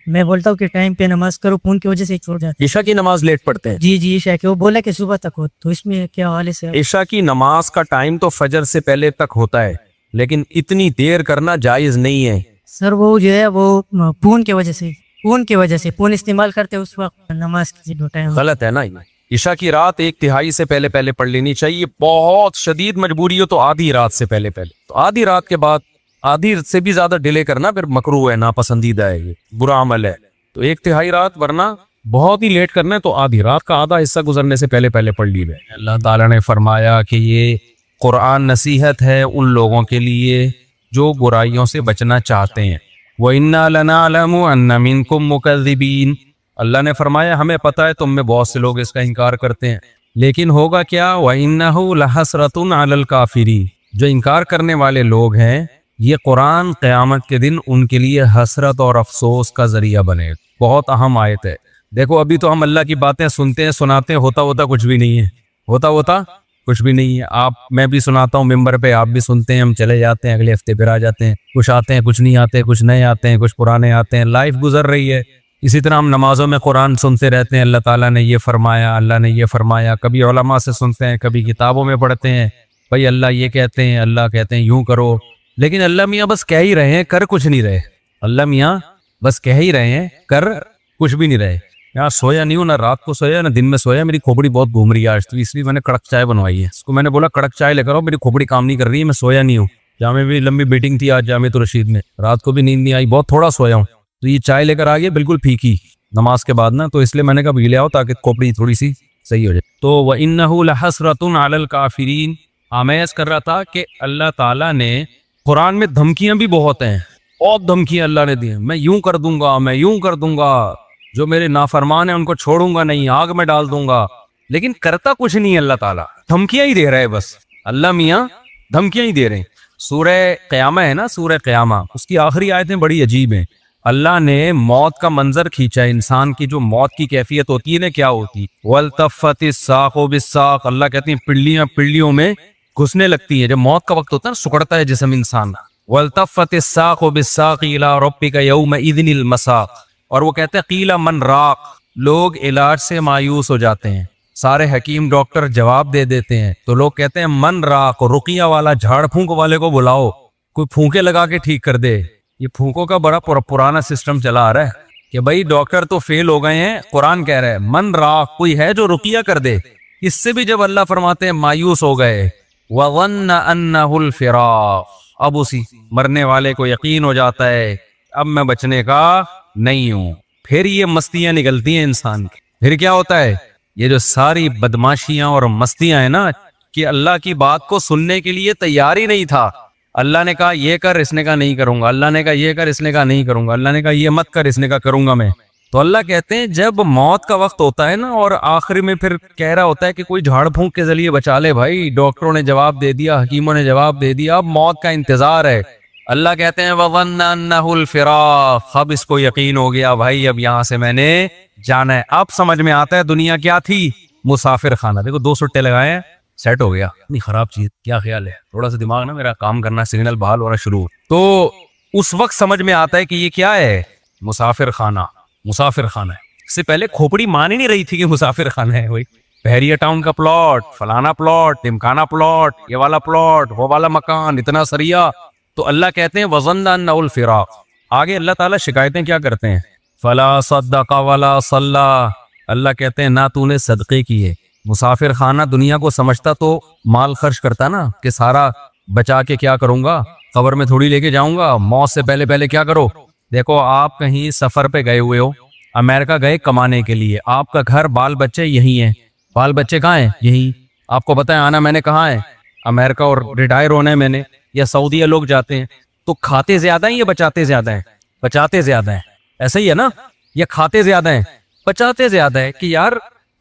میں بولتا ہوں کہ ٹائم پہ نماز کرو, فون کی وجہ سے چھوڑ جاتے ہیں. عشاء کی نماز لیٹ پڑھتے ہیں؟ جی عشاء کی, وہ بولا کہ صبح تک ہو, تو اس میں کیا حوالے سے؟ عشاء کی نماز کا ٹائم تو فجر سے پہلے تک ہوتا ہے, لیکن اتنی دیر کرنا جائز نہیں ہے. سر وہ جو ہے وہ فون کی وجہ سے فون استعمال کرتے اس وقت نماز کی ٹائم غلط ہے نا. عشاء کی رات 1/3 سے پہلے پڑھ لینی چاہیے. بہت شدید مجبوری ہو تو آدھی رات سے پہلے, تو آدھی رات کے بعد. آدھی سے بھی زیادہ ڈیلے کرنا پھر مکروہ ہے, ناپسندیدہ ہے, یہ برا عمل ہے. تو 1/3 رات, ورنہ بہت ہی لیٹ کرنا ہے تو آدھی رات کا آدھا حصہ گزرنے سے پہلے پڑھ لی ہے. اللہ تعالیٰ نے فرمایا کہ یہ قرآن نصیحت ہے ان لوگوں کے لیے جو برائیوں سے بچنا چاہتے ہیں. وَإِنَّا لَنَعْلَمُ أَنَّ مِنْكُمْ مُكَذِّبِينَ. اللہ نے فرمایا ہمیں پتہ ہے تم میں بہت سے لوگ اس کا انکار کرتے ہیں, لیکن ہوگا کیا؟ وَإِنَّهُ لَحَسْرَةٌ عَلَى الْكَافِرِينَ. جو انکار کرنے والے لوگ ہیں یہ قرآن قیامت کے دن ان کے لیے حسرت اور افسوس کا ذریعہ بنے. بہت اہم آیت ہے. دیکھو ابھی تو ہم اللہ کی باتیں سنتے ہیں سناتے ہیں, ہوتا کچھ بھی نہیں ہے, ہوتا کچھ بھی نہیں ہے. میں بھی سناتا ہوں ممبر پہ, آپ بھی سنتے ہیں, ہم چلے جاتے ہیں, اگلے ہفتے پھر آ جاتے ہیں. کچھ آتے ہیں, کچھ نہیں آتے, کچھ نئے آتے ہیں, کچھ پرانے آتے ہیں. لائف گزر رہی ہے. اسی طرح ہم نمازوں میں قرآن سنتے رہتے ہیں, اللہ تعالیٰ نے یہ فرمایا, اللہ نے یہ فرمایا. کبھی علماء سے سنتے ہیں, کبھی کتابوں میں پڑھتے ہیں, بھائی اللہ یہ کہتے ہیں, اللہ کہتے ہیں یوں کرو. لیکن اللہ میاں بس کہہ ہی رہے ہیں, کر کچھ نہیں رہے. اللہ میاں بس کہہ ہی رہے ہیں, کر کچھ بھی نہیں رہے. یہاں سویا نہیں ہوں, نہ رات کو سویا نہ دن میں سویا. میری کھوپڑی بہت گھوم رہی ہے آج, تو اس لیے میں نے کڑک چائے بنوائی ہے. اس کو میں نے بولا کڑک چائے لے کر آؤ, میری کھوپڑی کام نہیں کر رہی ہے, میں سویا نہیں ہوں. جامع بھی لمبی میٹنگ تھی آج جامع رشید میں, رات کو بھی نیند نہیں آئی, بہت تھوڑا سویا ہوں. تو یہ چائے لے کر آ گیا بالکل پھیکی نماز کے بعد نا, تو اس لیے میں نے کہا لے آؤ تاکہ کھوپڑی تھوڑی سی صحیح ہو جائے. تو وَإِنَّهُ لَحَسْرَةٌ عَلَى الْكَافِرِينَ. آمیز کر رہا تھا کہ اللہ تعالیٰ نے قرآن میں دھمکیاں بھی بہت ہیں, بہت دھمکیاں اللہ نے دی ہیں. میں یوں کر دوں گا, میں یوں کر دوں گا, جو میرے نافرمان ہیں ان کو چھوڑوں گا نہیں, آگ میں ڈال دوں گا. لیکن کرتا کچھ نہیں اللہ تعالیٰ, دھمکیاں ہی دے رہا ہے بس. اللہ میاں دھمکیاں ہی دے رہے ہیں. سورہ قیامہ ہے نا, سورہ قیامہ, اس کی آخری آیتیں بڑی عجیب ہیں. اللہ نے موت کا منظر کھینچا ہے. انسان کی جو موت کی کیفیت ہوتی ہے نا, کیا ہوتی؟ وَالْتَفَّتِ السَّاقُ بِالسَّاقِ. اللہ کہتے ہیں پنڈلیاں پنڈلیوں میں گھسنے لگتی ہیں. جب موت کا وقت ہوتا ہے نا, سکڑتا ہے جسم انسان. وَالْتَفَّتِ السَّاقُ بِالسَّاقِ إِلَىٰ رَبِّكَ يَوْمَئِذٍ الْمَسَاقُ. اور وہ کہتے ہیں قِيلَ مَنْ رَاقٍ. لوگ علاج سے مایوس ہو جاتے ہیں, سارے حکیم ڈاکٹر جواب دے دیتے ہیں, تو لوگ کہتے ہیں من راق, رقیہ والا, جھاڑ پھونک والے کو بلاؤ, کوئی پھونکے لگا کے ٹھیک کر دے. یہ پھونکوں کا بڑا پرانا سسٹم چلا آ رہا ہے. کہ بھائی ڈاکٹر تو فیل ہو گئے ہیں, قرآن کہہ رہا ہے من راق, کوئی ہے جو رقیہ کر دے. اس سے بھی جب اللہ فرماتے ہیں مایوس ہو گئے, وَظَنَّ أَنَّهُ الْفِرَاقُ, اب اسی مرنے والے کو یقین ہو جاتا ہے اب میں بچنے کا نہیں ہوں. پھر یہ مستیاں نکلتی ہیں انسان کی. پھر کیا ہوتا ہے, یہ جو ساری بدماشیاں اور مستیاں ہیں نا, کہ اللہ کی بات کو سننے کے لیے تیار ہی نہیں تھا. اللہ نے کہا یہ کر, اس نے کہا نہیں کروں گا. اللہ نے کہا یہ کر, اس نے کہا نہیں کروں گا. اللہ نے کہا یہ مت کر, اس نے کہا کروں گا میں. تو اللہ کہتے ہیں جب موت کا وقت ہوتا ہے نا, اور آخر میں پھر کہہ رہا ہوتا ہے کہ کوئی جھاڑ پھونک کے ذریعے بچا لے. بھائی ڈاکٹروں نے جواب دے دیا, حکیموں نے جواب دے دیا, اب موت کا انتظار ہے. اللہ کہتے ہیں وَظَنَّ أَنَّهُ الْفِرَاقُ, اب اس کو یقین ہو گیا بھائی اب یہاں سے میں نے جانا ہے. اب سمجھ میں آتا ہے دنیا کیا تھی, مسافر خانہ. دیکھو 2 سٹے لگائے ہیں, سیٹ ہو گیا. اتنی خراب چیز, کیا خیال ہے, تھوڑا سا دماغ نا میرا کام کرنا, سگنل بحال ہونا شروع. تو اس وقت سمجھ میں آتا ہے کہ یہ کیا ہے, مسافر خانہ. مسافر خانہ ہے. اس سے پہلے کھوپڑی مان ہی نہیں رہی تھی کہ مسافر خانہ ہے. وہی بحریہ ٹاؤن کا پلاٹ, فلانا پلاٹ, ٹمکانا پلاٹ, یہ والا پلاٹ, وہ والا مکان, اتنا سریا. تو اللہ کہتے ہیں وَظَنَّ أَنَّهُ الْفِرَاقُ. آگے اللہ تعالیٰ شکایتیں کیا کرتے ہیں, فَلَا صَدَّقَ وَلَا صَلَّى. اللہ کہتے ہیں نہ تو نے صدقے کیے. مسافر خانہ دنیا کو سمجھتا تو مال خرچ کرتا نا, کہ سارا بچا کے کیا کروں گا, قبر میں تھوڑی لے کے جاؤں گا, موت سے پہلے پہلے کیا کرو. دیکھو آپ کہیں سفر پہ گئے ہوئے ہو, امریکہ گئے کمانے کے لیے, آپ کا گھر بال بچے یہی ہیں. بال بچے کہاں ہیں, یہی. آپ کو بتائیں آنا میں نے کہاں ہے, امریکہ, اور ریٹائر ہونا ہے میں نے, یا سعودیہ لوگ جاتے ہیں. تو کھاتے زیادہ ہیں یا بچاتے زیادہ ہیں, بچاتے زیادہ ہیں. ایسا ہی ہے نا, یا کھاتے زیادہ ہیں, بچاتے زیادہ ہے. کہ یار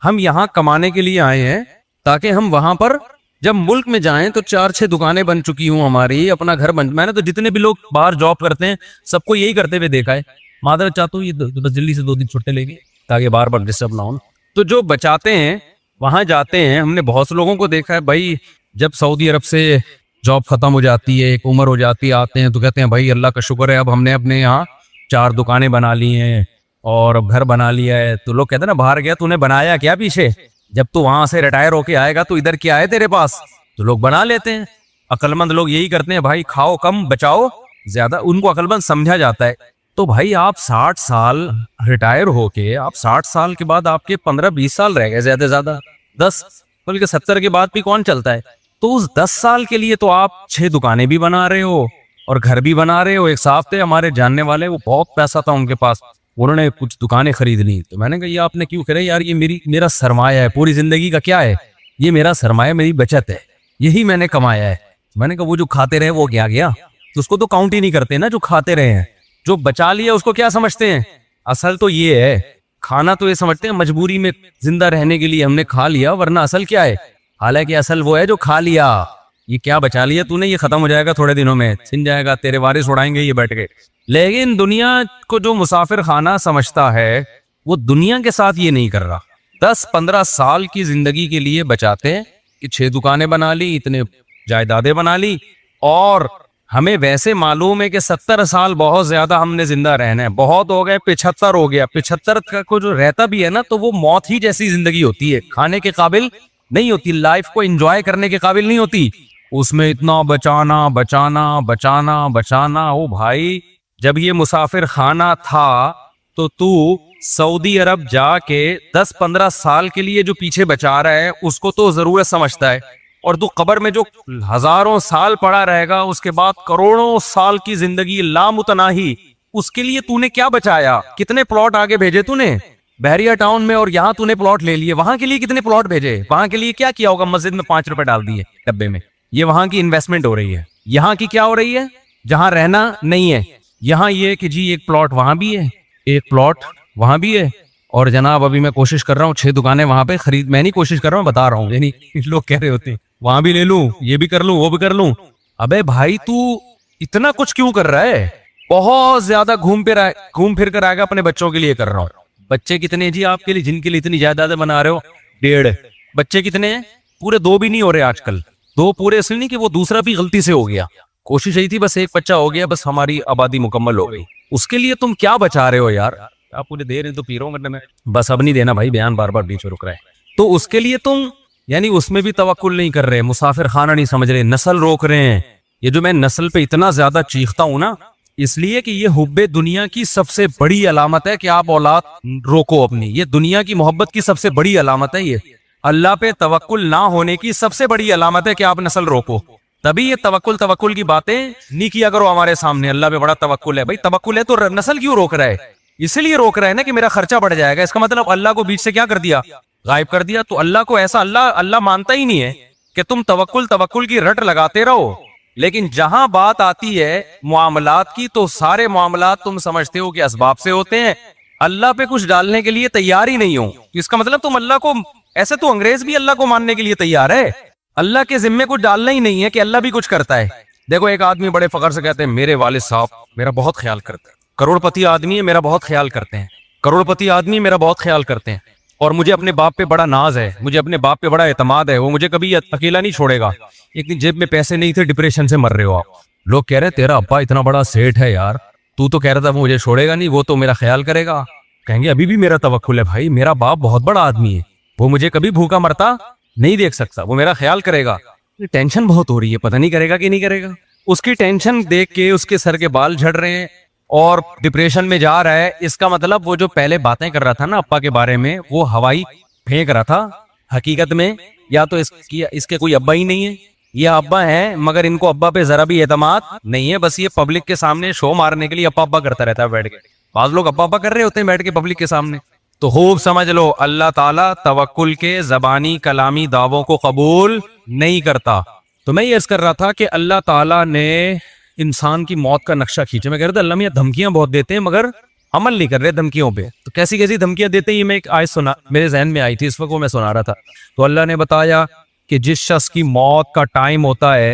ہم یہاں کمانے کے لیے آئے ہیں تاکہ ہم وہاں پر جب ملک میں جائیں تو 4-6 دکانیں بن چکی ہوں ہماری, اپنا گھر بن. میں نے تو جتنے بھی لوگ باہر جاب کرتے ہیں سب کو یہی کرتے ہوئے دیکھا ہے. معذرت چاہتا ہوں, یہ بس جلدی سے 2 دن چھٹے لے گئے تاکہ بار بار ڈسٹرب نہ ہوں. تو جو بچاتے ہیں وہاں جاتے ہیں. ہم نے بہت سے لوگوں کو دیکھا ہے بھائی, جب سعودی عرب سے جاب ختم ہو جاتی ہے, ایک عمر ہو جاتی ہے, آتے ہیں تو کہتے ہیں بھائی اللہ کا شکر ہے اب ہم نے اپنے یہاں 4 دکانیں بنا لی ہیں اور اب گھر بنا لیا ہے. تو لوگ کہتے ہیں نا باہر گیا تو نے بنایا کیا پیچھے, جب تو وہاں سے ریٹائر ہو کے آئے گا تو ادھر کیا ہے تیرے پاس. تو لوگ بنا لیتے ہیں. عقل مند لوگ یہی کرتے ہیں, بھائی کھاؤ کم بچاؤ زیادہ, ان کو عقل مند سمجھا جاتا ہے. تو بھائی آپ 60 سال ریٹائر ہو کے, آپ 60 سال کے بعد آپ کے 15-20 سال رہ گئے زیادہ سے زیادہ, 10 بلکہ 70 کے بعد بھی کون چلتا ہے. تو اس 10 سال کے لیے تو آپ 6 دکانیں بھی بنا رہے ہو اور گھر بھی بنا رہے ہو. ایک صاحب تھے ہمارے جاننے والے, وہ بہت پیسہ تھا ان کے پاس, انہوں نے کچھ دکانیں خرید لی. تو میں نے کہا یہ آپ نے کیوں کرے یار, یہ میرا سرمایہ ہے پوری زندگی کا. کیا ہے یہ, میرا سرمایہ, میری بچت ہے, یہی میں نے کمایا ہے. میں نے کہا وہ جو کھاتے رہے وہ کیا گیا, تو اس کو تو کاؤنٹ ہی نہیں کرتے نا جو کھاتے رہے ہیں. جو بچا لیا اس کو کیا سمجھتے ہیں, اصل تو یہ ہے کھانا, تو یہ سمجھتے ہیں مجبوری میں زندہ رہنے کے لیے ہم نے کھا لیا, ورنہ اصل کیا ہے, حالانکہ اصل وہ ہے جو کھا لیا. یہ کیا بچا لیا تو نے, یہ ختم ہو جائے گا تھوڑے دنوں میں, چھن جائے گا, تیرے وارث اڑائیں گے یہ بیٹھ کے. لیکن دنیا کو جو مسافر خانہ سمجھتا ہے وہ دنیا کے ساتھ یہ نہیں کر رہا. 10-15 سال کی زندگی کے لیے بچاتے ہیں کہ 6 دکانیں بنا لی, اتنے جائیدادیں بنا لی, اور ہمیں ویسے معلوم ہے کہ 70 سال بہت زیادہ ہم نے زندہ رہنا ہے, بہت ہو گئے 75 ہو گیا. 75 کا کو جو رہتا بھی ہے نا تو وہ موت ہی جیسی زندگی ہوتی ہے, کھانے کے قابل نہیں ہوتی, لائف کو انجوائے کرنے کے قابل نہیں ہوتی. اس میں اتنا بچانا بچانا بچانا بچانا. او بھائی جب یہ مسافر خانہ تھا تو سعودی عرب جا کے 10-15 سال کے لیے جو پیچھے بچا رہا ہے اس کو تو ضرورت سمجھتا ہے, اور تو قبر میں جو ہزاروں سال پڑا رہے گا, اس کے بعد کروڑوں سال کی زندگی لامتناہی, اس کے لیے تو نے کیا بچایا, کتنے پلاٹ آگے بھیجے تو نے بحریہ ٹاؤن میں, اور یہاں تو نے پلاٹ لے لیے, وہاں کے لیے کتنے پلاٹ بھیجے, وہاں کے لیے کیا کیا ہوگا, مسجد میں 5 روپے ڈال دیے ڈبے میں. یہ وہاں کی انویسٹمنٹ ہو رہی ہے. یہاں کی کیا ہو رہی ہے, جہاں رہنا نہیں ہے, یہاں یہ کہ جی ایک پلاٹ وہاں بھی ہے, ایک پلاٹ وہاں بھی ہے, اور جناب ابھی میں کوشش کر رہا ہوں 6 دکانیں وہاں پہ خرید, میں نہیں کوشش کر رہا ہوں, بتا رہا ہوں, یعنی لوگ کہہ رہے ہوتے ہیں وہاں بھی لے لوں, یہ بھی کر لوں, وہ بھی کر لوں. ابے بھائی تو اتنا کچھ کیوں کر رہا ہے, بہت زیادہ گھوم پھر کر آئے گا, اپنے بچوں کے لیے کر رہا ہوں. بچے کتنے جی آپ کے لیے, جن کے لیے اتنی جائیدادیں بنا رہے ہو, 1.5 بچے کتنے ہیں, پورے 2 بھی نہیں ہو رہے آج کل, 2 پورے اس لیے نہیں کہ وہ دوسرا بھی غلطی سے ہو گیا, کوشش یہی تھی بس 1 بچہ ہو گیا, بس ہماری آبادی مکمل ہو گئی. اس کے لیے تم کیا بچا رہے ہو یار, آپ مجھے دے رہے تو پی رہا ہوں کرنے میں, بس اب نہیں دینا بھائی, بیان بار بار بیچ میں رک رہا ہے. تو اس کے لیے تم یعنی اس میں بھی توکل نہیں کر رہے, مسافر خانہ نہیں سمجھ رہے, نسل روک رہے ہیں. یہ جو میں نسل پہ اتنا زیادہ چیختا ہوں نا, اس لیے کہ یہ حب دنیا کی سب سے بڑی علامت ہے کہ آپ اولاد روکو اپنی. یہ دنیا کی محبت کی سب سے بڑی علامت ہے. یہ اللہ پہ توکل نہ ہونے کی سب سے بڑی علامت ہے کہ آپ نسل روکو. تبھی یہ توکل کی باتیں نہیں کیا کرو ہمارے سامنے. اللہ پہ بڑا توکل ہے. بھائی توکل ہے تو نسل کیوں روک رہا ہے؟ اسی لیے روک رہا ہے نا کہ میرا خرچہ بڑھ جائے گا. اس کا مطلب اللہ کو بیچ سے کیا کر دیا؟ غائب کر دیا. تو اللہ کو ایسا اللہ مانتا ہی نہیں ہے کہ تم توکل کی رٹ لگاتے رہو. لیکن جہاں بات آتی ہے معاملات کی تو سارے معاملات تم سمجھتے ہو کہ اسباب سے ہوتے ہیں. اللہ پہ کچھ ڈالنے کے لیے تیار ہی نہیں ہو. اس کا مطلب تم اللہ کو ایسے تو انگریز بھی اللہ کو ماننے کے لیے تیار ہے. اللہ کے ذمے کچھ ڈالنا ہی نہیں ہے کہ اللہ بھی کچھ کرتا ہے. دیکھو ایک آدمی بڑے فخر سے کہتے ہیں میرے والد صاحب میرا بہت خیال کرتے ہیں. کروڑ پتی آدمی ہے, میرا بہت خیال کرتے ہیں. کروڑ پتی آدمی میرا بہت خیال کرتے ہیں. اور مجھے اپنے باپ پہ بڑا ناز ہے, مجھے اپنے باپ پہ بڑا اعتماد ہے, وہ مجھے کبھی اکیلا نہیں چھوڑے گا. ایک دن جیب میں پیسے نہیں تھے, ڈپریشن سے مر رہے ہو آپ. لوگ کہہ رہے ہیں تیرا ابا اتنا بڑا سیٹ ہے یار, تو کہہ رہا تھا وہ مجھے چھوڑے گا نہیں, وہ تو میرا خیال کرے گا. کہیں گے ابھی بھی میرا توکل ہے بھائی, میرا باپ بہت بڑا آدمی ہے, وہ مجھے کبھی بھوکا مرتا نہیں دیکھ سکتا, وہ میرا خیال کرے گا. ٹینشن بہت ہو رہی ہے, پتہ نہیں کرے گا کہ نہیں کرے گا. اس کی ٹینشن دیکھ کے اس کے سر کے بال جھڑ رہے ہیں اور ڈپریشن میں جا رہا ہے. اس کا مطلب وہ جو پہلے باتیں کر رہا تھا نا ابا کے بارے میں, وہ ہوائی پھینک رہا تھا. حقیقت میں یا تو اس کے کوئی ابا ہی نہیں ہے, یہ ابا ہیں مگر ان کو ابا پہ ذرا بھی اعتماد نہیں ہے. بس یہ پبلک کے سامنے شو مارنے کے لیے ابا کرتا رہتا ہے بیٹھ کے. بعض لوگ ابا کر رہے ہوتے ہیں بیٹھ کے پبلک کے سامنے. تو خوب سمجھ لو اللہ تعالیٰ توکل کے زبانی کلامی دعووں کو قبول نہیں کرتا. تو میں یہ عرض کر رہا تھا کہ اللہ تعالیٰ نے انسان کی موت کا نقشہ کھینچا. میں کہہ رہا تھا اللہ میاں دھمکیاں بہت دیتے ہیں مگر عمل نہیں کر رہے دھمکیوں پہ. تو کیسی دھمکیاں دیتے ہیں, یہ میں ایک آیت سنا, میرے ذہن میں آئی تھی اس وقت, وہ میں سنا رہا تھا. تو اللہ نے بتایا کہ جس شخص کی موت کا ٹائم ہوتا ہے